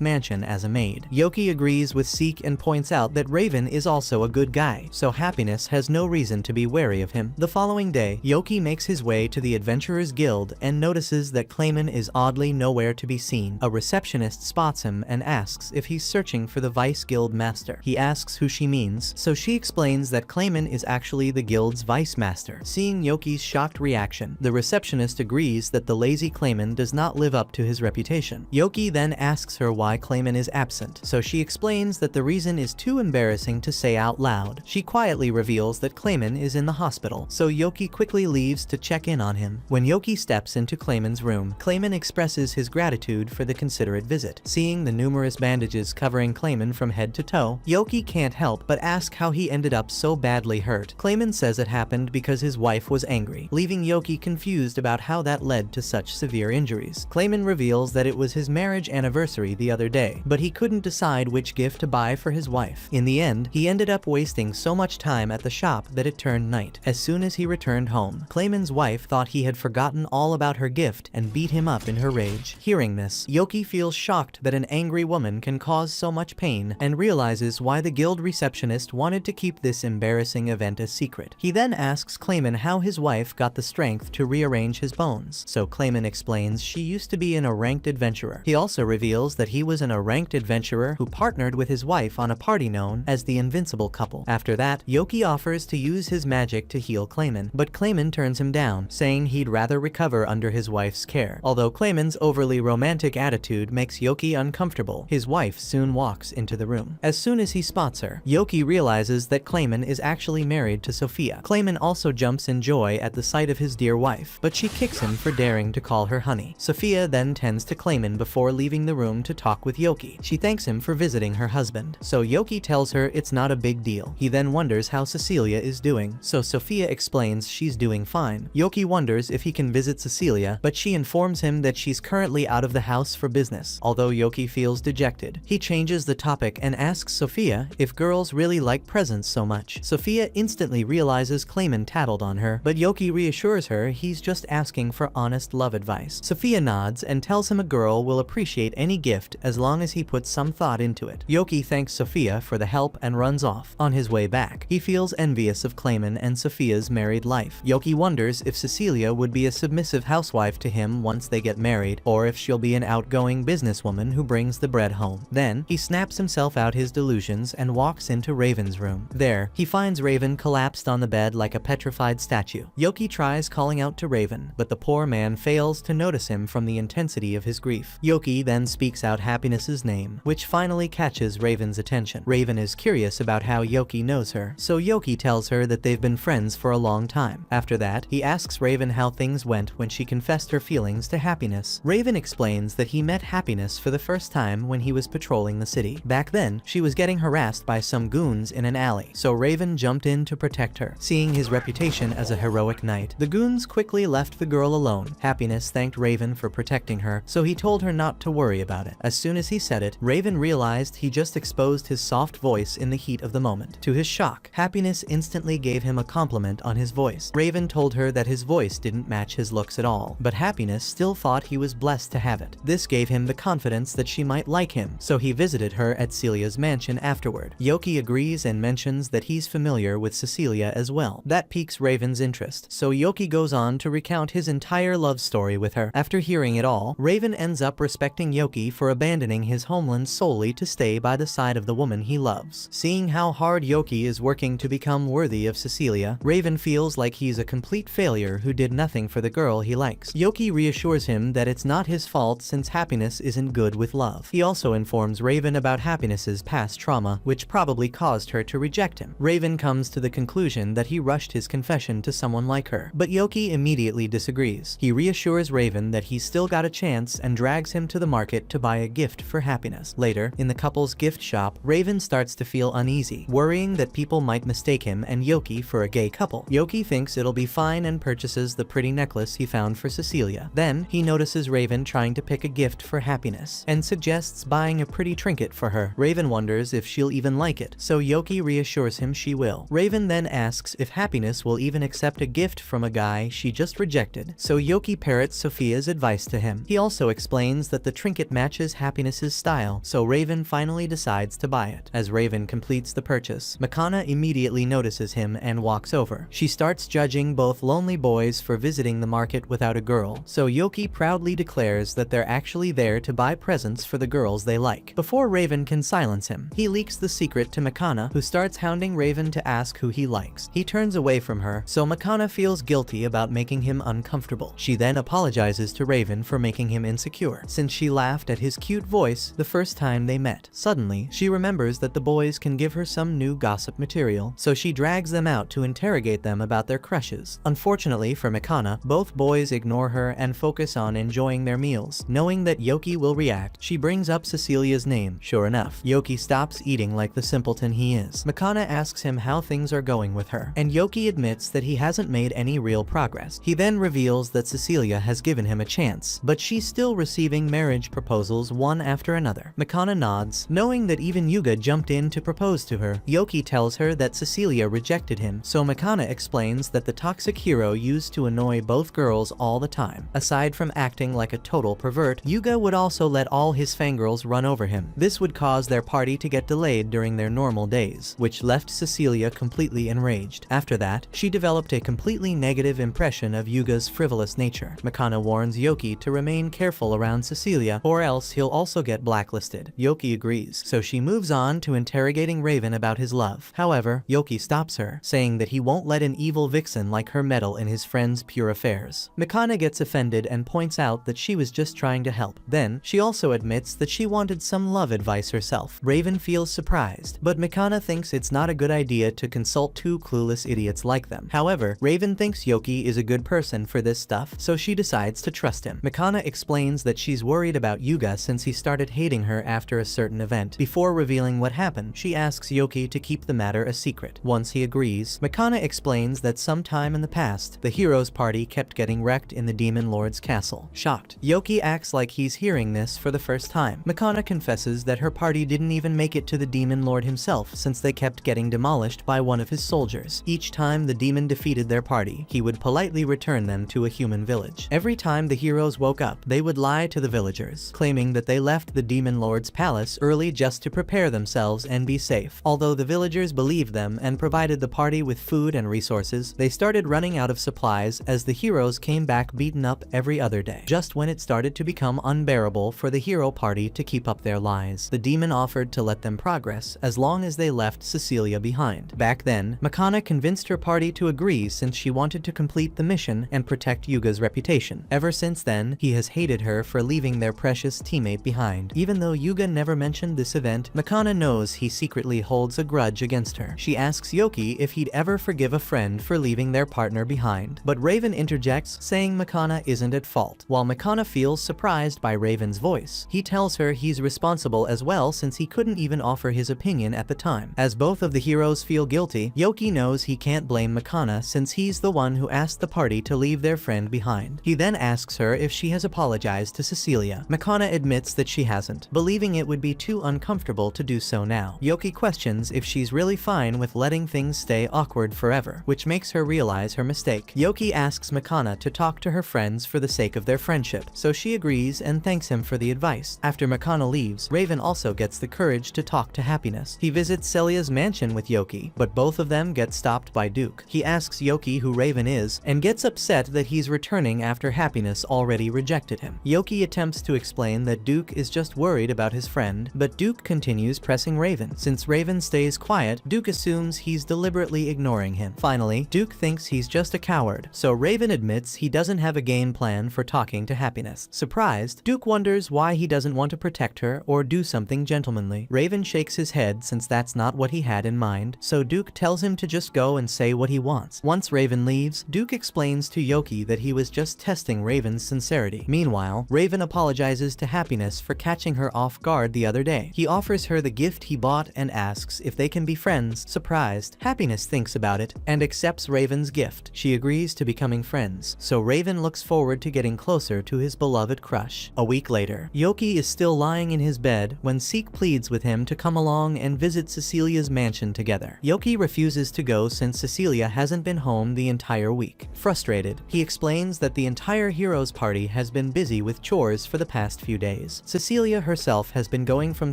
mansion as a maid. Yoki agrees with Seek and points out that Raven is also a good guy, so Happiness has no reason to be wary of him. The following day, Yoki makes his way to the Adventurers Guild and notices that Clayman is oddly nowhere to be seen. A receptionist spots him and asks if he's searching for the Vice Guild Master. He asks who she means, so she explains that Clayman is actually the guild's Vice Master. Seeing Yoki's shocked reaction, the receptionist agrees that the lazy Clayman does not live up to his reputation. Yoki then asks her why Clayman is absent, so she explains that the reason is too embarrassing to say out loud. She quietly reveals that Clayman is in the hospital, so Yoki quickly leaves to check in on him. When Yoki steps into Clayman's room, Clayman expresses his gratitude for the considerate visit. Seeing the numerous bandages covering Clayman from head to toe, Yoki can't help but ask how he ended up so badly hurt. Clayman says it happened because his wife was angry, leaving Yoki confused about how that led to such severe injuries. Clayman reveals that it was his marriage anniversary the other day, but he couldn't decide which gift to buy for his wife. In the end, he ended up wasting so much time at the shop that it turned night. As soon as he returned home, Clayman's wife thought he had forgotten all about her gift and beat him up in her rage. Hearing this, Yoki feels shocked that an angry woman can cause so much pain and realizes why the guild receptionist wanted to keep this embarrassing event a secret. He then asks Clayman how his wife got the strength to rearrange his bones, so Clayman explains she used to be an ranked adventurer. He also reveals that he was an ranked adventurer who partnered with his wife on a party known as the Invincible Couple. After that, Yoki offers to use his magic to heal Clayman, but Clayman turns him down, saying he'd rather recover under his wife's care. Although Clayman's overly romantic attitude makes Yoki uncomfortable, his wife soon walks into the room. As soon as he spots her, Yoki realizes that Clayman is actually married to Sophia. Clayman also jumps in joy at the sight of his dear wife, but she kicks him for daring daring to call her honey. Sophia then tends to Clayman before leaving the room to talk with Yoki. She thanks him for visiting her husband, so Yoki tells her it's not a big deal. He then wonders how Cecilia is doing, so Sophia explains she's doing fine. Yoki wonders if he can visit Cecilia, but she informs him that she's currently out of the house for business. Although Yoki feels dejected, he changes the topic and asks Sophia if girls really like presents so much. Sophia instantly realizes Clayman tattled on her, but Yoki reassures her he's just asking for honest love advice. Sophia nods and tells him a girl will appreciate any gift as long as he puts some thought into it. Yoki thanks Sophia for the help and runs off. On his way back, he feels envious of Clayman and Sophia's married life. Yoki wonders if Cecilia would be a submissive housewife to him once they get married, or if she'll be an outgoing businesswoman who brings the bread home. Then, he snaps himself out his delusions and walks into Raven's room. There, he finds Raven collapsed on the bed like a petrified statue. Yoki tries calling out to Raven, but the poor man fails to notice him from the intensity of his grief. Yoki then speaks out Happiness's name, which finally catches Raven's attention. Raven is curious about how Yoki knows her, so Yoki tells her that they've been friends for a long time. After that, he asks Raven how things went when she confessed her feelings to Happiness. Raven explains that he met Happiness for the first time when he was patrolling the city. Back then, she was getting harassed by some goons in an alley, so Raven jumped in to protect her. Seeing his reputation as a heroic knight, the goons quickly left the girl alone. Happiness thanked Raven for protecting her, so he told her not to worry about it. As soon as he said it, Raven realized he just exposed his soft voice in the heat of the moment. To his shock, Happiness instantly gave him a compliment on his voice. Raven told her that his voice didn't match his looks at all, but Happiness still thought he was blessed to have it. This gave him the confidence that she might like him, so he visited her at Celia's mansion afterward. Yoki agrees and mentions that he's familiar with Cecilia as well. That piques Raven's interest, so Yoki goes on to recount his entire love story with her. After hearing it all, Raven ends up respecting Yoki for abandoning his homeland solely to stay by the side of the woman he loves. Seeing how hard Yoki is working to become worthy of Cecilia, Raven feels like he's a complete failure who did nothing for the girl he likes. Yoki reassures him that it's not his fault since Happiness isn't good with love. He also informs Raven about Happiness's past trauma, which probably caused her to reject him. Raven comes to the conclusion that he rushed his confession to someone like her, but Yoki immediately disagrees. He reassures Raven that he's still got a chance and drags him to the market to buy a gift for Happiness. Later, in the couple's gift shop, Raven starts to feel uneasy, worrying that people might mistake him and Yoki for a gay couple. Yoki thinks it'll be fine and purchases the pretty necklace he found for Cecilia. Then, he notices Raven trying to pick a gift for Happiness, and suggests buying a pretty trinket for her. Raven wonders if she'll even like it, so Yoki reassures him she will. Raven then asks if Happiness will even accept a gift from a guy she just rejected, so Yoki parrots Sophia's advice to him. He also explains that the trinket matches Happiness's style, so Raven finally decides to buy it. As Raven completes the purchase, Makana immediately notices him and walks over. She starts judging both lonely boys for visiting the market without a girl, so Yoki proudly declares that they're actually there to buy presents for the girls they like. Before Raven can silence him, he leaks the secret to Makana, who starts hounding Raven to ask who he likes. He turns away from her, so Makana feels guilty about making him uncomfortable. She then apologizes to Raven for making him insecure, since she laughed at his cute voice the first time they met. Suddenly, she remembers that the boys can give her some new gossip material, so she drags them out to interrogate them about their crushes. Unfortunately for Makana, both boys ignore her and focus on enjoying their meals. Knowing that Yoki will react, she brings up Cecilia's name. Sure enough, Yoki stops eating like the simpleton he is. Makana asks him how things are going with her, and Yoki admits that he hasn't made any real progress. He then reveals that Cecilia has given him a chance, but she's still receiving marriage proposals one after another. Makana nods, knowing that even Yuga jumped in to propose to her. Yoki tells her that Cecilia rejected him, so Makana explains that the toxic hero used to annoy both girls all the time. Aside from acting like a total pervert, Yuga would also let all his fangirls run over him. This would cause their party to get delayed during their normal days, which left Cecilia completely enraged. After that, she developed a completely negative impression of Yuga's frivolous nature. Makana warns Yoki to remain careful around Cecilia, or else he'll also get blacklisted. Yoki agrees, so she moves on to interrogating Raven about his love. However, Yoki stops her, saying that he won't let an evil vixen like her meddle in his friend's pure affairs. Makana gets offended and points out that she was just trying to help. Then, she also admits that she wanted some love advice herself. Raven feels surprised, but Makana thinks it's not a good idea to consult two clueless idiots like them. However, Raven thinks Yoki is a good person for this stuff, so she decides to trust him. Mikana explains that she's worried about Yuga since he started hating her after a certain event. Before revealing what happened, she asks Yoki to keep the matter a secret. Once he agrees, Mikana explains that sometime in the past, the heroes' party kept getting wrecked in the Demon Lord's castle. Shocked, Yoki acts like he's hearing this for the first time. Mikana confesses that her party didn't even make it to the Demon Lord himself since they kept getting demolished by one of his soldiers. Each time the demon defeated their party, he would politely return them to a human village. Every time the heroes woke up, they would lie to the villagers, claiming that they left the Demon Lord's palace early just to prepare themselves and be safe. Although the villagers believed them and provided the party with food and resources, they started running out of supplies as the heroes came back beaten up every other day. Just when it started to become unbearable for the hero party to keep up their lies, the demon offered to let them progress as long as they left Cecilia behind. Back then, Mikana convinced her party to agree since she wanted to complete the mission and protect Yuga's reputation. Ever since then, he has hated her for leaving their precious teammate behind. Even though Yuga never mentioned this event, Mikana knows he secretly holds a grudge against her. She asks Yoki if he'd ever forgive a friend for leaving their partner behind. But Raven interjects, saying Mikana isn't at fault. While Mikana feels surprised by Raven's voice, he tells her he's responsible as well since he couldn't even offer his opinion at the time. As both of the heroes feel guilty, Yoki knows he can't blame Mikana since he's the one who asked the party to leave their friend behind. He then asks her if she has apologized to Cecilia. Mikana admits that she hasn't, believing it would be too uncomfortable to do so now. Yoki questions if she's really fine with letting things stay awkward forever, which makes her realize her mistake. Yoki asks Mikana to talk to her friends for the sake of their friendship, so she agrees and thanks him for the advice. After Mikana leaves, Raven also gets the courage to talk to Happiness. He visits Celia's mansion with Yoki, but both of them get stopped by Duke. He asks Yoki who Raven is, and gets upset that he's returning after Happiness already rejected him. Yoki attempts to explain that Duke is just worried about his friend, but Duke continues pressing Raven. Since Raven stays quiet, Duke assumes he's deliberately ignoring him. Finally, Duke thinks he's just a coward, so Raven admits he doesn't have a game plan for talking to Happiness. Surprised, Duke wonders why he doesn't want to protect her or do something gentlemanly. Raven shakes his head since that's not what he had in mind, so Duke tells him to just go and say what he wants. Once Raven leaves, Duke explains to Yoki that he was just testing Raven's sincerity. Meanwhile, Raven apologizes to Happiness for catching her off guard the other day. He offers her the gift he bought and asks if they can be friends. Surprised, Happiness thinks about it and accepts Raven's gift. She agrees to becoming friends, so Raven looks forward to getting closer to his beloved crush. A week later, Yoki is still lying in his bed when Seek pleads with him to come along and visit Cecilia's mansion together. Yoki refuses to go since Cecilia hasn't been home the entire week. Frustrated, he explains that the entire heroes party has been busy with chores for the past few days. Cecilia herself has been going from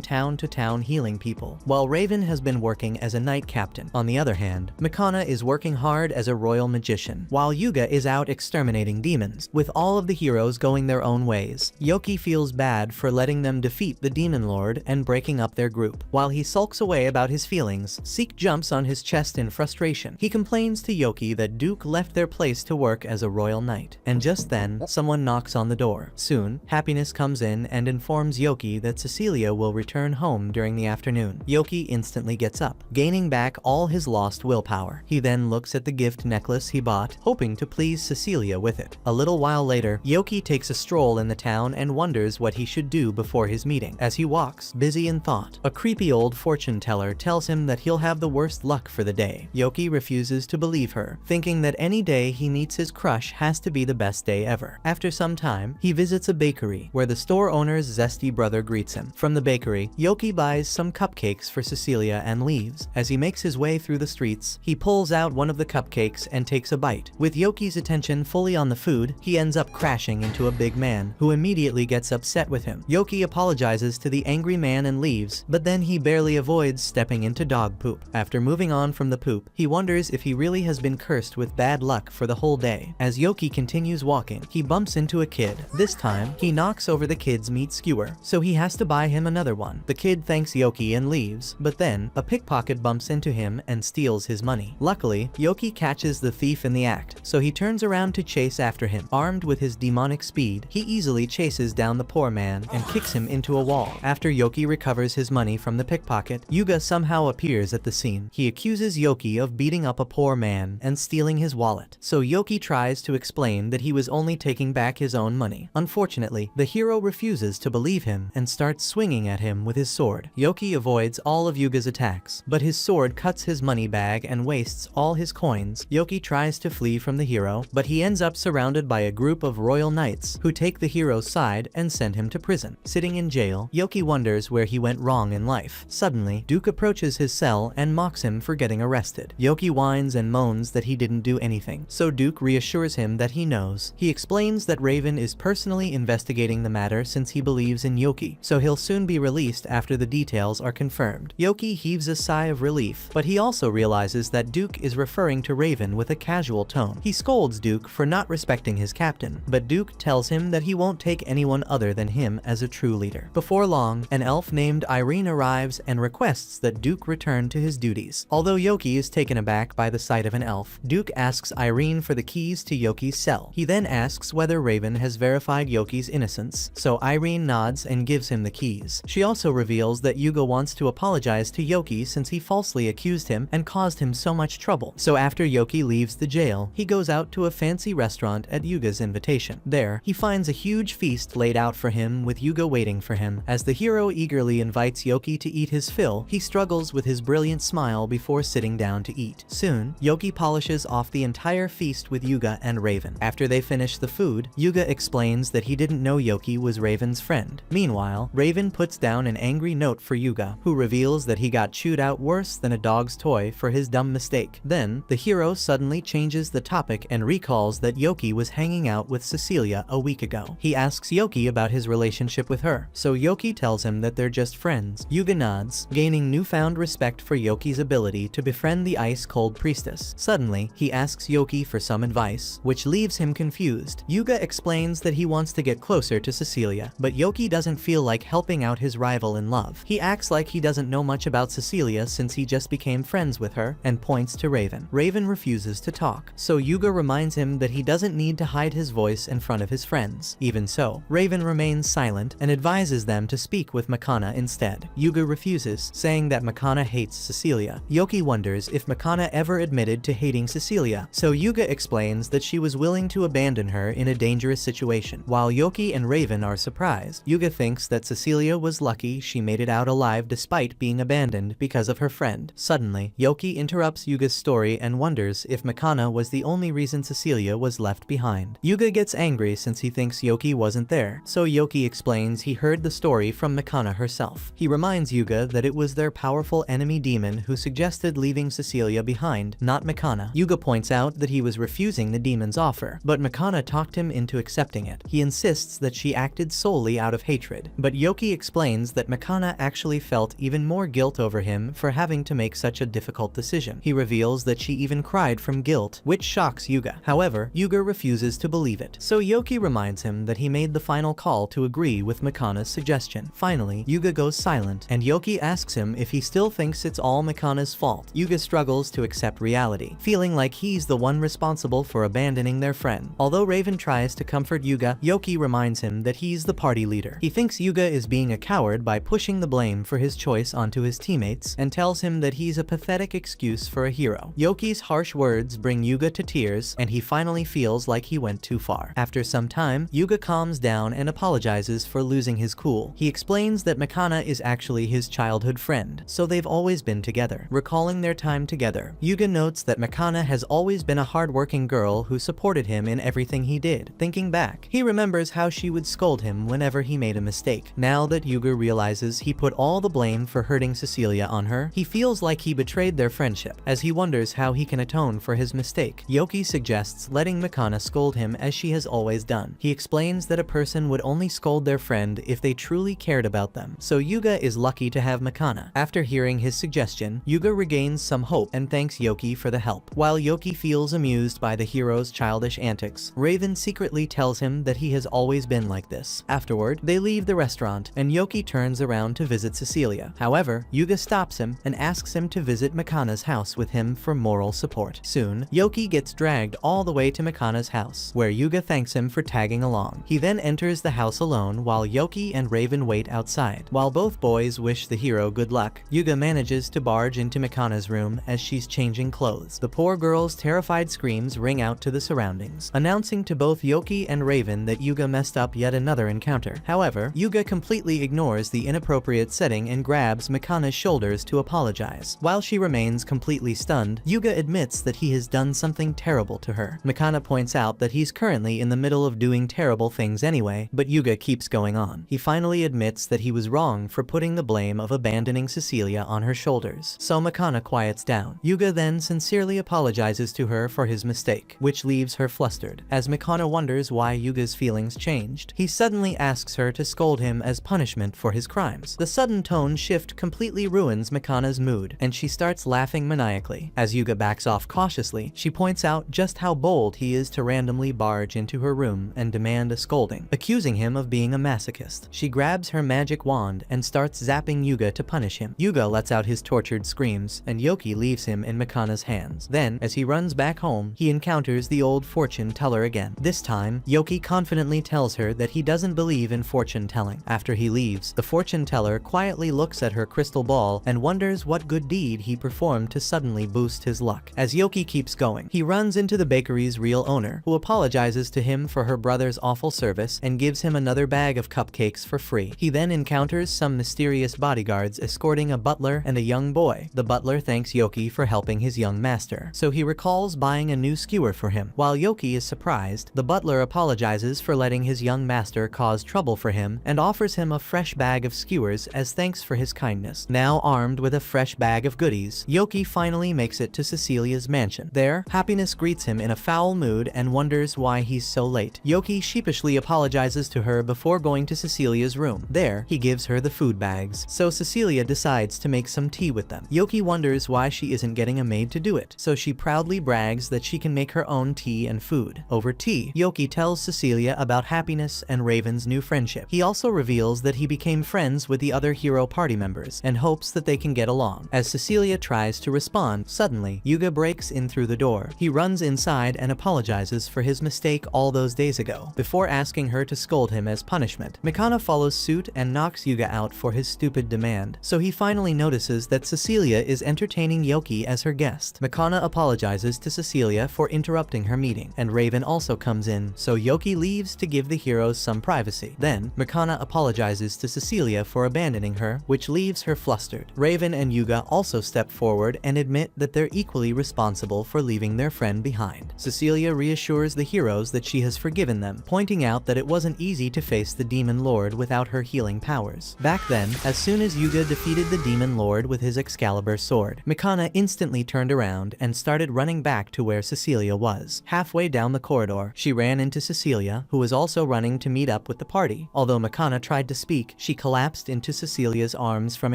town to town healing people, while Raven has been working as a knight captain. On the other hand, Mikana is working hard as a royal magician, while Yuga is out exterminating demons. With all of the heroes going their own ways, Yoki feels bad for letting them defeat the Demon Lord and breaking up their group. While he sulks away about his feelings, Seek jumps on his chest in frustration. He complains to Yoki that Duke left their place to work as a royal knight. And just then, someone knocks on the door. Soon, Happiness comes in and informs Yoki that Cecilia will return home during the afternoon. Yoki instantly gets up, gaining back all his lost willpower. He then looks at the gift necklace he bought, hoping to please Cecilia with it. A little while later, Yoki takes a stroll in the town and wonders what he should do before his meeting. As he walks, busy in thought, a creepy old fortune teller tells him that he'll have the worst luck for the day. Yoki refuses to believe her, thinking that any day he meets his crush has to be the best day ever. After some time, he visits a bakery, where the store owner's zesty brother greets him. From the bakery, Yoki buys some cupcakes for Cecilia and leaves. As he makes his way through the streets, he pulls out one of the cupcakes and takes a bite. With Yoki's attention fully on the food, he ends up crashing into a big man, who immediately gets upset with him. Yoki apologizes to the angry man and leaves, but then he barely avoids stepping into dog poop. After moving on from the poop, he wonders if he really has been cursed with bad luck for the whole day. As Yoki continues walking, he bumps into a kid. This time, he knocks over the kid's meat skewer, so he has to buy him another one. The kid thanks Yoki and leaves, but then, a pickpocket bumps into him and steals his money. Luckily, Yoki catches the thief in the act, so he turns around to chase after him. Armed with his demonic speed, he easily chases down the poor man and kicks him into a wall. After Yoki recovers his money from the pickpocket, Yuga somehow appears at the scene. He accuses Yoki of beating up a poor man and stealing his wallet, so Yoki tries to explain explain that he was only taking back his own money. Unfortunately, the hero refuses to believe him and starts swinging at him with his sword. Yoki avoids all of Yuga's attacks, but his sword cuts his money bag and wastes all his coins. Yoki tries to flee from the hero, but he ends up surrounded by a group of royal knights who take the hero's side and send him to prison. Sitting in jail, Yoki wonders where he went wrong in life. Suddenly, Duke approaches his cell and mocks him for getting arrested. Yoki whines and moans that he didn't do anything, so Duke reassures him that he knows. He explains that Raven is personally investigating the matter since he believes in Yoki, so he'll soon be released after the details are confirmed. Yoki heaves a sigh of relief, but he also realizes that Duke is referring to Raven with a casual tone. He scolds Duke for not respecting his captain, but Duke tells him that he won't take anyone other than him as a true leader. Before long, an elf named Irene arrives and requests that Duke return to his duties. Although Yoki is taken aback by the sight of an elf, Duke asks Irene for the keys to Yoki's cell. He then asks whether Raven has verified Yoki's innocence, so Irene nods and gives him the keys. She also reveals that Yuga wants to apologize to Yoki since he falsely accused him and caused him so much trouble. So after Yoki leaves the jail, he goes out to a fancy restaurant at Yuga's invitation. There, he finds a huge feast laid out for him with Yuga waiting for him. As the hero eagerly invites Yoki to eat his fill, he struggles with his brilliant smile before sitting down to eat. Soon, Yoki polishes off the entire feast with Yuga and Raven. After they finish the food, Yuga explains that he didn't know Yoki was Raven's friend. Meanwhile, Raven puts down an angry note for Yuga, who reveals that he got chewed out worse than a dog's toy for his dumb mistake. Then, the hero suddenly changes the topic and recalls that Yoki was hanging out with Cecilia a week ago. He asks Yoki about his relationship with her, so Yoki tells him that they're just friends. Yuga nods, gaining newfound respect for Yoki's ability to befriend the ice-cold priestess. Suddenly, he asks Yoki for some advice, which leaves him confused. Yuga explains that he wants to get closer to Cecilia, but Yoki doesn't feel like helping out his rival in love. He acts like he doesn't know much about Cecilia since he just became friends with her, and points to Raven. Raven refuses to talk, so Yuga reminds him that he doesn't need to hide his voice in front of his friends. Even so, Raven remains silent and advises them to speak with Makana instead. Yuga refuses, saying that Makana hates Cecilia. Yoki wonders if Makana ever admitted to hating Cecilia, so Yuga explains that she was willing to abandon her in a dangerous situation. While Yoki and Raven are surprised, Yuga thinks that Cecilia was lucky she made it out alive despite being abandoned because of her friend. Suddenly, Yoki interrupts Yuga's story and wonders if Makana was the only reason Cecilia was left behind. Yuga gets angry since he thinks Yoki wasn't there, so Yoki explains he heard the story from Makana herself. He reminds Yuga that it was their powerful enemy demon who suggested leaving Cecilia behind, not Makana. Yuga points out that he was refusing the demon's offer, but Makana talked him into accepting it. He insists that she acted solely out of hatred, but Yoki explains that Makana actually felt even more guilt over him for having to make such a difficult decision. He reveals that she even cried from guilt, which shocks Yuga. However, Yuga refuses to believe it, so Yoki reminds him that he made the final call to agree with Makana's suggestion. Finally, Yuga goes silent, and Yoki asks him if he still thinks it's all Makana's fault. Yuga struggles to accept reality, feeling like he's the one responsible for abandoning their friend. Although Raven tries to comfort Yuga, Yoki reminds him that he's the party leader. He thinks Yuga is being a coward by pushing the blame for his choice onto his teammates, and tells him that he's a pathetic excuse for a hero. Yoki's harsh words bring Yuga to tears, and he finally feels like he went too far. After some time, Yuga calms down and apologizes for losing his cool. He explains that Makana is actually his childhood friend, so they've always been together. Recalling their time together, Yuga notes that Makana has always been a hardworking girl who supported him in everything he did. Thinking back, he remembers how she would scold him whenever he made a mistake. Now that Yuga realizes he put all the blame for hurting Cecilia on her, he feels like he betrayed their friendship. As he wonders how he can atone for his mistake, Yoki suggests letting Makana scold him as she has always done. He explains that a person would only scold their friend if they truly cared about them, so Yuga is lucky to have Makana. After hearing his suggestion, Yuga regains some hope and thanks Yoki for the help. While Yoki feels amused by the hero's childish antics, Raven secretly tells him that he has always been like this. Afterward, they leave the restaurant, and Yoki turns around to visit Cecilia. However, Yuga stops him and asks him to visit Makana's house with him for moral support. Soon, Yoki gets dragged all the way to Makana's house, where Yuga thanks him for tagging along. He then enters the house alone while Yoki and Raven wait outside. While both boys wish the hero good luck, Yuga manages to barge into Makana's room as she's changing clothes. The poor girl's terrified screams ring out to the surroundings. surroundings, announcing to both Yoki and Raven that Yuga messed up yet another encounter. However, Yuga completely ignores the inappropriate setting and grabs Mikana's shoulders to apologize. While she remains completely stunned, Yuga admits that he has done something terrible to her. Mikana points out that he's currently in the middle of doing terrible things anyway, but Yuga keeps going on. He finally admits that he was wrong for putting the blame of abandoning Cecilia on her shoulders, so Mikana quiets down. Yuga then sincerely apologizes to her for his mistake, which leaves her flustered. As Mikana wonders why Yuga's feelings changed, he suddenly asks her to scold him as punishment for his crimes. The sudden tone shift completely ruins Mikana's mood, and she starts laughing maniacally. As Yuga backs off cautiously, she points out just how bold he is to randomly barge into her room and demand a scolding, accusing him of being a masochist. She grabs her magic wand and starts zapping Yuga to punish him. Yuga lets out his tortured screams, and Yoki leaves him in Mikana's hands. Then, as he runs back home, he encounters the old fortune teller again. This time, Yoki confidently tells her that he doesn't believe in fortune telling. After he leaves, the fortune teller quietly looks at her crystal ball and wonders what good deed he performed to suddenly boost his luck. As Yoki keeps going, he runs into the bakery's real owner, who apologizes to him for her brother's awful service and gives him another bag of cupcakes for free. He then encounters some mysterious bodyguards escorting a butler and a young boy. The butler thanks Yoki for helping his young master, so he recalls buying a new skewer for him. While Yoki is surprised, the butler apologizes for letting his young master cause trouble for him and offers him a fresh bag of skewers as thanks for his kindness. Now armed with a fresh bag of goodies, Yoki finally makes it to Cecilia's mansion. There, Happiness greets him in a foul mood and wonders why he's so late. Yoki sheepishly apologizes to her before going to Cecilia's room. There, he gives her the food bags, so Cecilia decides to make some tea with them. Yoki wonders why she isn't getting a maid to do it, so she proudly brags that she can make her own tea and food. Over tea, Yoki tells Cecilia about Happiness and Raven's new friendship. He also reveals that he became friends with the other hero party members and hopes that they can get along. As Cecilia tries to respond, suddenly, Yuga breaks in through the door. He runs inside and apologizes for his mistake all those days ago, before asking her to scold him as punishment. Mikana follows suit and knocks Yuga out for his stupid demand, so he finally notices that Cecilia is entertaining Yoki as her guest. Mikana apologizes to Cecilia for interrupting her meeting, and Raven also comes in, so Yoki leaves to give the heroes some privacy. Then, Mikana apologizes to Cecilia for abandoning her, which leaves her flustered. Raven and Yuga also step forward and admit that they're equally responsible for leaving their friend behind. Cecilia reassures the heroes that she has forgiven them, pointing out that it wasn't easy to face the Demon Lord without her healing powers. Back then, as soon as Yuga defeated the Demon Lord with his Excalibur sword, Mikana instantly turned around and started running back to where Cecilia was. Halfway down the corridor, she ran into Cecilia, who was also running to meet up with the party. Although Mikana tried to speak, she collapsed into Cecilia's arms from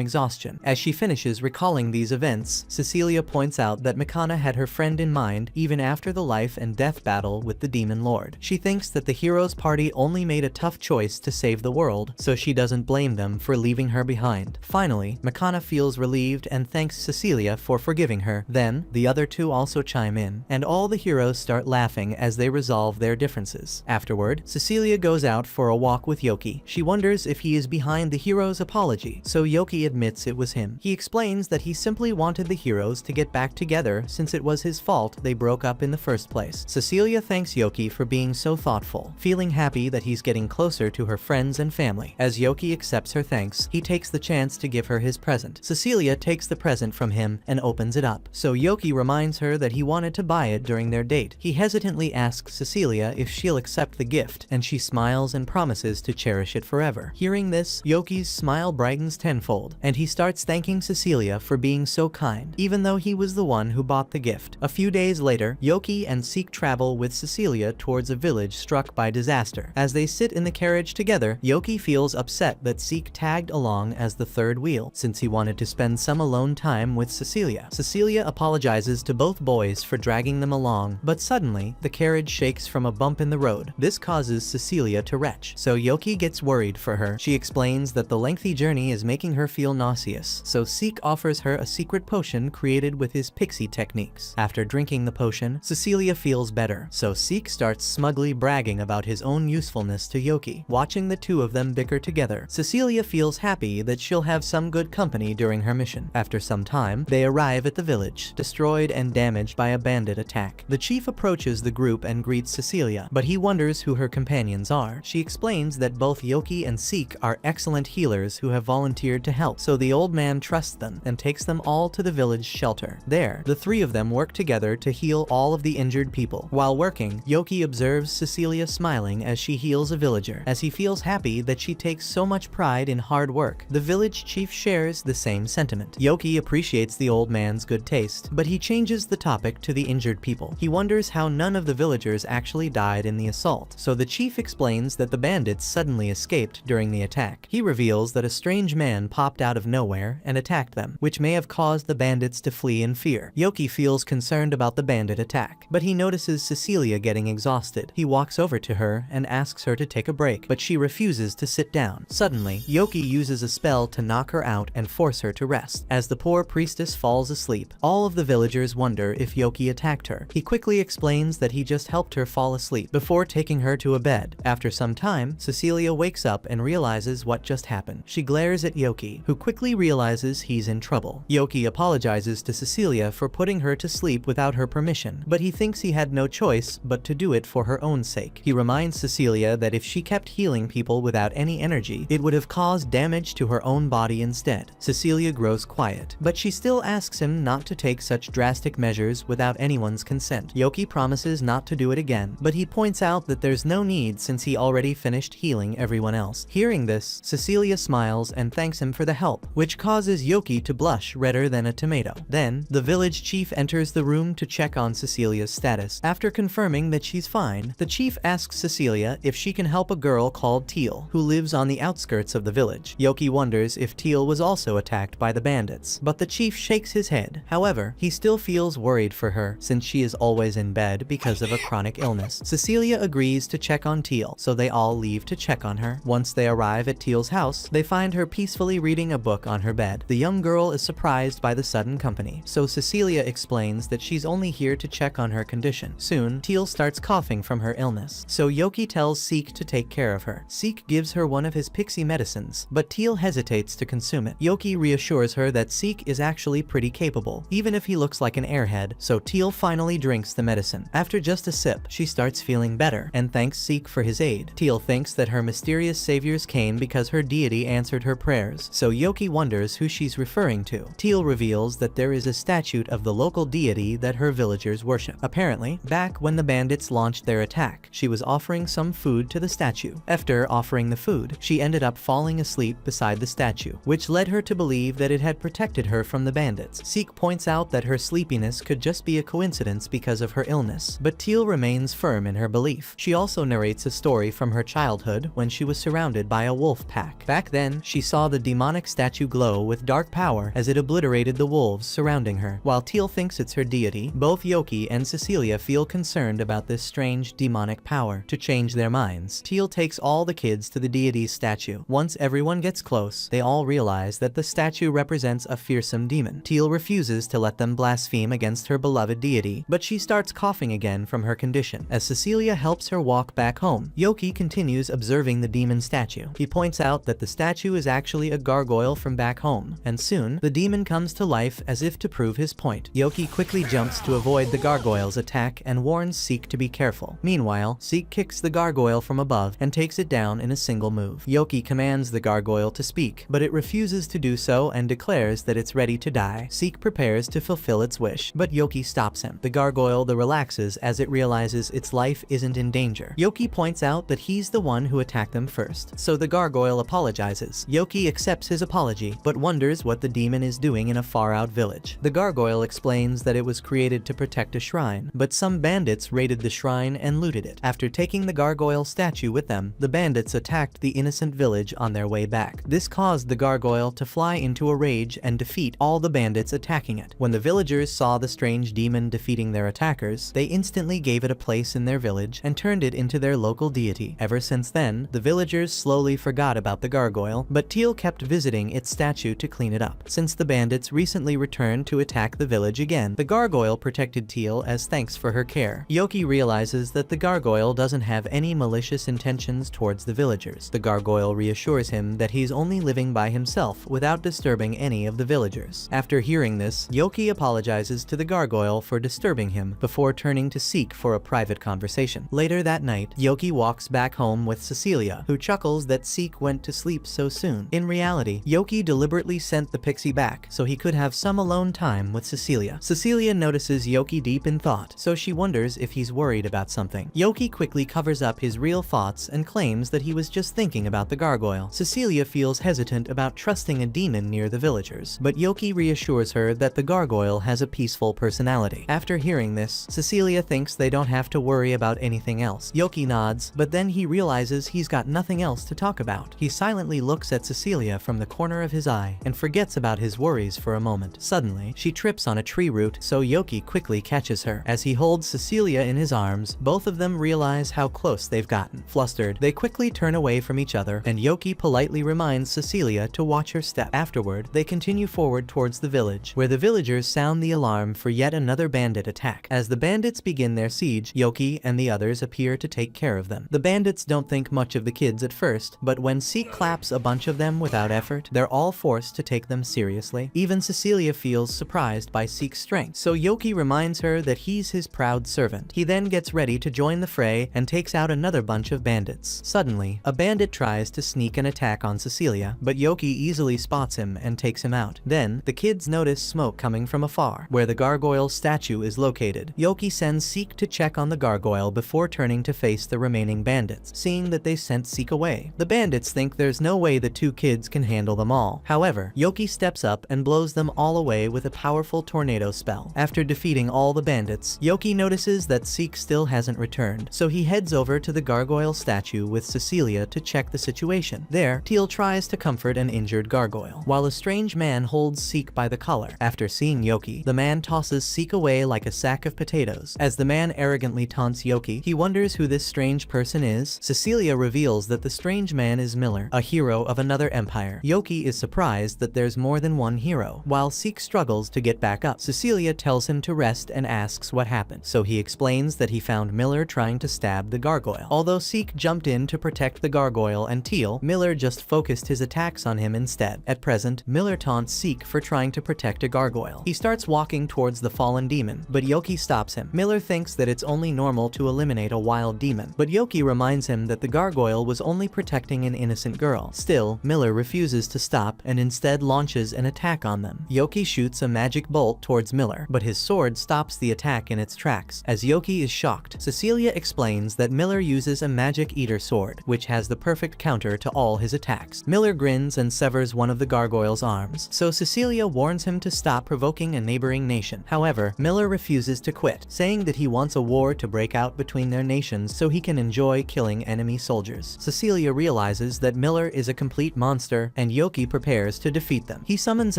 exhaustion. As she finishes recalling these events, Cecilia points out that Mikana had her friend in mind even after the life and death battle with the Demon Lord. She thinks that the heroes party only made a tough choice to save the world, so she doesn't blame them for leaving her behind. Finally, Mikana feels relieved and thanks Cecilia for forgiving her. Then, the other two also chime in, and all the heroes start laughing as they resolve their differences. Afterward, Cecilia goes out for a walk with Yoki. She wonders if he is behind the hero's apology, so Yoki admits it was him. He explains that he simply wanted the heroes to get back together since it was his fault they broke up in the first place. Cecilia thanks Yoki for being so thoughtful, feeling happy that he's getting closer to her friends and family. As Yoki accepts her thanks, he takes the chance to give her his present. Cecilia takes the present from him and opens it up, so Yoki reminds her that he wanted to buy it during their date. He hesitantly asks Cecilia if she'll accept the gift, and she smiles and promises to cherish it forever. Hearing this, Yoki's smile brightens tenfold, and he starts thanking Cecilia for being so kind, even though he was the one who bought the gift. A few days later, Yoki and Seek travel with Cecilia towards a village struck by disaster. As they sit in the carriage together, Yoki feels upset that Seek tagged along as the third wheel, since he wanted to spend some alone time with Cecilia. Cecilia apologizes to both boys for dragging them along, but suddenly, the carriage shakes from a bump in the road. This causes Cecilia to retch, so Yoki gets worried for her. She explains that the lengthy journey is making her feel nauseous, so Seek offers her a secret potion created with his pixie techniques. After drinking the potion, Cecilia feels better, so Seek starts smugly bragging about his own usefulness to Yoki. Watching the two of them bicker together, Cecilia feels happy that she'll have some good company during her mission. After some time, they arrive at the village, destroyed and damaged by a bandit attack. The chief approaches enters the group and greets Cecilia, but he wonders who her companions are. She explains that both Yoki and Seek are excellent healers who have volunteered to help, so the old man trusts them and takes them all to the village shelter. There, the three of them work together to heal all of the injured people. While working, Yoki observes Cecilia smiling as she heals a villager, as he feels happy that she takes so much pride in hard work. The village chief shares the same sentiment. Yoki appreciates the old man's good taste, but he changes the topic to the injured people. He wonders how none of the villagers actually died in the assault, so the chief explains that the bandits suddenly escaped during the attack. He reveals that a strange man popped out of nowhere and attacked them, which may have caused the bandits to flee in fear. Yoki feels concerned about the bandit attack, but he notices Cecilia getting exhausted. He walks over to her and asks her to take a break, but she refuses to sit down. Suddenly, Yoki uses a spell to knock her out and force her to rest. As the poor priestess falls asleep, all of the villagers wonder if Yoki attacked her. He quickly explains that he just helped her fall asleep before taking her to a bed. After some time, Cecilia wakes up and realizes what just happened. She glares at Yoki, who quickly realizes he's in trouble. Yoki apologizes to Cecilia for putting her to sleep without her permission, but he thinks he had no choice but to do it for her own sake. He reminds Cecilia that if she kept healing people without any energy, it would have caused damage to her own body instead. Cecilia grows quiet, but she still asks him not to take such drastic measures without anyone's consent. Yoki promises not to do it again, but he points out that there's no need since he already finished healing everyone else. Hearing this, Cecilia smiles and thanks him for the help, which causes Yoki to blush redder than a tomato. Then, the village chief enters the room to check on Cecilia's status. After confirming that she's fine, the chief asks Cecilia if she can help a girl called Teal, who lives on the outskirts of the village. Yoki wonders if Teal was also attacked by the bandits, but the chief shakes his head. However, he still feels worried for her since she is always in bed because of a chronic illness. Cecilia agrees to check on Teal, so they all leave to check on her. Once they arrive at Teal's house, they find her peacefully reading a book on her bed. The young girl is surprised by the sudden company, so Cecilia explains that she's only here to check on her condition. Soon, Teal starts coughing from her illness, so Yoki tells Seek to take care of her. Seek gives her one of his pixie medicines, but Teal hesitates to consume it. Yoki reassures her that Seek is actually pretty capable, even if he looks like an airhead, so Teal finally drinks the medicine. After just a sip, she starts feeling better and thanks Seek for his aid. Teal thinks that her mysterious saviors came because her deity answered her prayers, so Yoki wonders who she's referring to. Teal reveals that there is a statue of the local deity that her villagers worship. Apparently, back when the bandits launched their attack, she was offering some food to the statue. After offering the food, she ended up falling asleep beside the statue, which led her to believe that it had protected her from the bandits. Seek points out that her sleepiness could just be a coincidence because of her illness, but Teal remains firm in her belief. She also narrates a story from her childhood when she was surrounded by a wolf pack. Back then, she saw the demonic statue glow with dark power as it obliterated the wolves surrounding her. While Teal thinks it's her deity, both Yoki and Cecilia feel concerned about this strange demonic power. To change their minds, Teal takes all the kids to the deity's statue. Once everyone gets close, they all realize that the statue represents a fearsome demon. Teal refuses to let them blaspheme against her beloved deity, but she starts coughing again from her condition. As Cecilia helps her walk back home, Yoki continues observing the demon statue. He points out that the statue is actually a gargoyle from back home, and soon, the demon comes to life as if to prove his point. Yoki quickly jumps to avoid the gargoyle's attack and warns Seek to be careful. Meanwhile, Seek kicks the gargoyle from above and takes it down in a single move. Yoki commands the gargoyle to speak, but it refuses to do so and declares that it's ready to die. Seek prepares to fulfill its wish, but Yoki stops him. The gargoyle relaxes as it realizes its life isn't in danger. Yoki points out that he's the one who attacked them first, so the gargoyle apologizes. Yoki accepts his apology, but wonders what the demon is doing in a far-out village. The gargoyle explains that it was created to protect a shrine, but some bandits raided the shrine and looted it. After taking the gargoyle statue with them, the bandits attacked the innocent village on their way back. This caused the gargoyle to fly into a rage and defeat all the bandits attacking it. When the villagers saw the strange demon defeating their attackers, they instantly gave it a place in their village and turned it into their local deity. Ever since then, the villagers slowly forgot about the gargoyle, but Teal kept visiting its statue to clean it up. Since the bandits recently returned to attack the village again, the gargoyle protected Teal as thanks for her care. Yoki realizes that the gargoyle doesn't have any malicious intentions towards the villagers. The gargoyle reassures him that he's only living by himself without disturbing any of the villagers. After hearing this, Yoki apologizes to the gargoyle for disturbing him before turning turning to Seek for a private conversation. Later that night, Yoki walks back home with Cecilia, who chuckles that Seek went to sleep so soon. In reality, Yoki deliberately sent the pixie back so he could have some alone time with Cecilia. Cecilia notices Yoki deep in thought, so she wonders if he's worried about something. Yoki quickly covers up his real thoughts and claims that he was just thinking about the gargoyle. Cecilia feels hesitant about trusting a demon near the villagers, but Yoki reassures her that the gargoyle has a peaceful personality. After hearing this, Cecilia thinks they don't have to worry about anything else. Yoki nods, but then he realizes he's got nothing else to talk about. He silently looks at Cecilia from the corner of his eye and forgets about his worries for a moment. Suddenly, she trips on a tree root, so Yoki quickly catches her. As he holds Cecilia in his arms, both of them realize how close they've gotten. Flustered, they quickly turn away from each other, and Yoki politely reminds Cecilia to watch her step. Afterward, they continue forward towards the village, where the villagers sound the alarm for yet another bandit attack. As the bandits begin their siege, Yoki and the others appear to take care of them. The bandits don't think much of the kids at first, but when Seek claps a bunch of them without effort, they're all forced to take them seriously. Even Cecilia feels surprised by Seek's strength, so Yoki reminds her that he's his proud servant. He then gets ready to join the fray and takes out another bunch of bandits. Suddenly, a bandit tries to sneak an attack on Cecilia, but Yoki easily spots him and takes him out. Then, the kids notice smoke coming from afar, where the gargoyle statue is located. Yoki sends Seek to check on the gargoyle before turning to face the remaining bandits. Seeing that they sent Seek away, the bandits think there's no way the two kids can handle them all. However, Yoki steps up and blows them all away with a powerful tornado spell. After defeating all the bandits, Yoki notices that Seek still hasn't returned, so he heads over to the gargoyle statue with Cecilia to check the situation. There, Teal tries to comfort an injured gargoyle, while a strange man holds Seek by the collar. After seeing Yoki, the man tosses Seek away like a sack of potatoes. As the man arrogantly taunts Yoki, he wonders who this strange person is. Cecilia reveals that the strange man is Miller, a hero of another empire. Yoki is surprised that there's more than one hero, while Seek struggles to get back up. Cecilia tells him to rest and asks what happened, so he explains that he found Miller trying to stab the gargoyle. Although Seek jumped in to protect the gargoyle and Teal, Miller just focused his attacks on him instead. At present, Miller taunts Seek for trying to protect a gargoyle. He starts walking towards the fallen demon, but Yoki stops him. Miller thinks that it's only normal to eliminate a wild demon, but Yoki reminds him that the gargoyle was only protecting an innocent girl. Still, Miller refuses to stop and instead launches an attack on them. Yoki shoots a magic bolt towards Miller, but his sword stops the attack in its tracks. As Yoki is shocked, Cecilia explains that Miller uses a magic eater sword, which has the perfect counter to all his attacks. Miller grins and severs one of the gargoyle's arms, so Cecilia warns him to stop provoking a neighboring nation. However, Miller refuses to quit, saying that he wants a war to break out between their nations so he can enjoy killing enemy soldiers. Cecilia realizes that Miller is a complete monster, and Yoki prepares to defeat them. He summons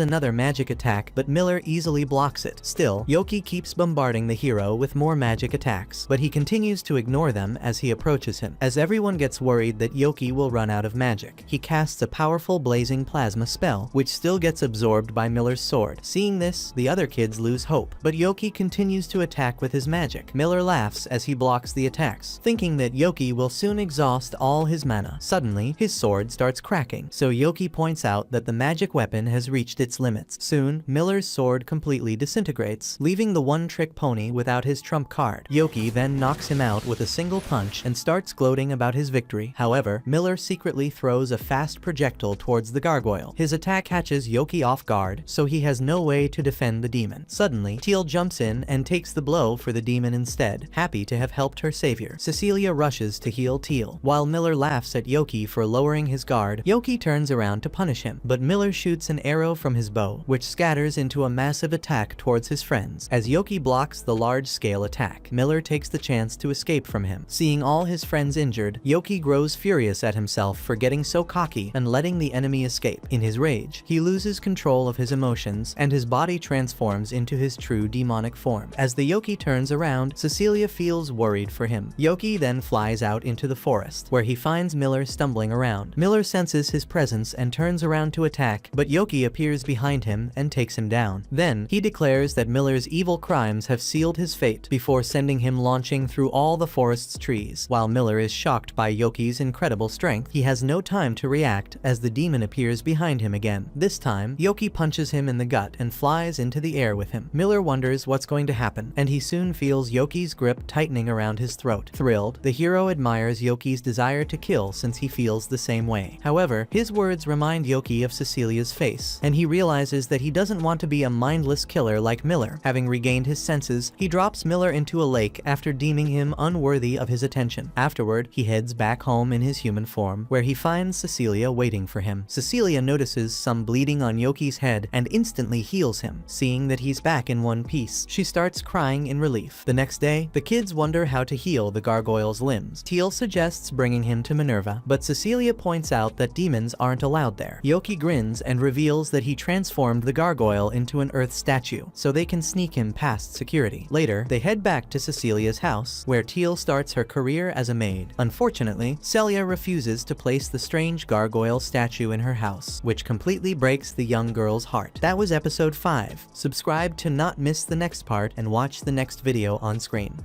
another magic attack, but Miller easily blocks it. Still, Yoki keeps bombarding the hero with more magic attacks, but he continues to ignore them as he approaches him. As everyone gets worried that Yoki will run out of magic, he casts a powerful blazing plasma spell, which still gets absorbed by Miller's sword. Seeing this, the other kids lose hope, but Yoki continues to attack with his magic. Miller laughs as he blocks the attacks, thinking that Yoki will soon exhaust all his mana. Suddenly, his sword starts cracking, so Yoki points out that the magic weapon has reached its limits. Soon, Miller's sword completely disintegrates, leaving the one-trick pony without his trump card. Yoki then knocks him out with a single punch and starts gloating about his victory. However, Miller secretly throws a fast projectile towards the gargoyle. His attack catches Yoki off guard, so he has no way to defend the demon. Suddenly, Teal jumps in and takes the blow for the demon instead, happy to have helped her savior. Cecilia rushes to heal Teal, while Miller laughs at Yoki for lowering his guard. Yoki turns around to punish him, but Miller shoots an arrow from his bow, which scatters into a massive attack towards his friends. As Yoki blocks the large-scale attack, Miller takes the chance to escape from him. Seeing all his friends injured, Yoki grows furious at himself for getting so cocky and letting the enemy escape. In his rage, he loses control of his emotions, and his body transforms into his true demonic form. As the Yoki turns around, Cecilia feels worried for him. Yoki then flies out into the forest, where he finds Miller stumbling around. Miller senses his presence and turns around to attack, but Yoki appears behind him and takes him down. Then, he declares that Miller's evil crimes have sealed his fate before sending him launching through all the forest's trees. While Miller is shocked by Yoki's incredible strength, he has no time to react as the demon appears behind him again. This time, Yoki punches him in the gut and flies into the air with him. Miller wonders what's going to happen, and he soon Soon feels Yoki's grip tightening around his throat. Thrilled, the hero admires Yoki's desire to kill since he feels the same way. However, his words remind Yoki of Cecilia's face, and he realizes that he doesn't want to be a mindless killer like Miller. Having regained his senses, he drops Miller into a lake after deeming him unworthy of his attention. Afterward, he heads back home in his human form, where he finds Cecilia waiting for him. Cecilia notices some bleeding on Yoki's head and instantly heals him. Seeing that he's back in one piece, she starts crying in relief. The next day, the kids wonder how to heal the gargoyle's limbs. Teal suggests bringing him to Minerva, but Cecilia points out that demons aren't allowed there. Yoki grins and reveals that he transformed the gargoyle into an earth statue, so they can sneak him past security. Later, they head back to Cecilia's house, where Teal starts her career as a maid. Unfortunately, Celia refuses to place the strange gargoyle statue in her house, which completely breaks the young girl's heart. That was episode 5. Subscribe to not miss the next part and watch the next video on screen.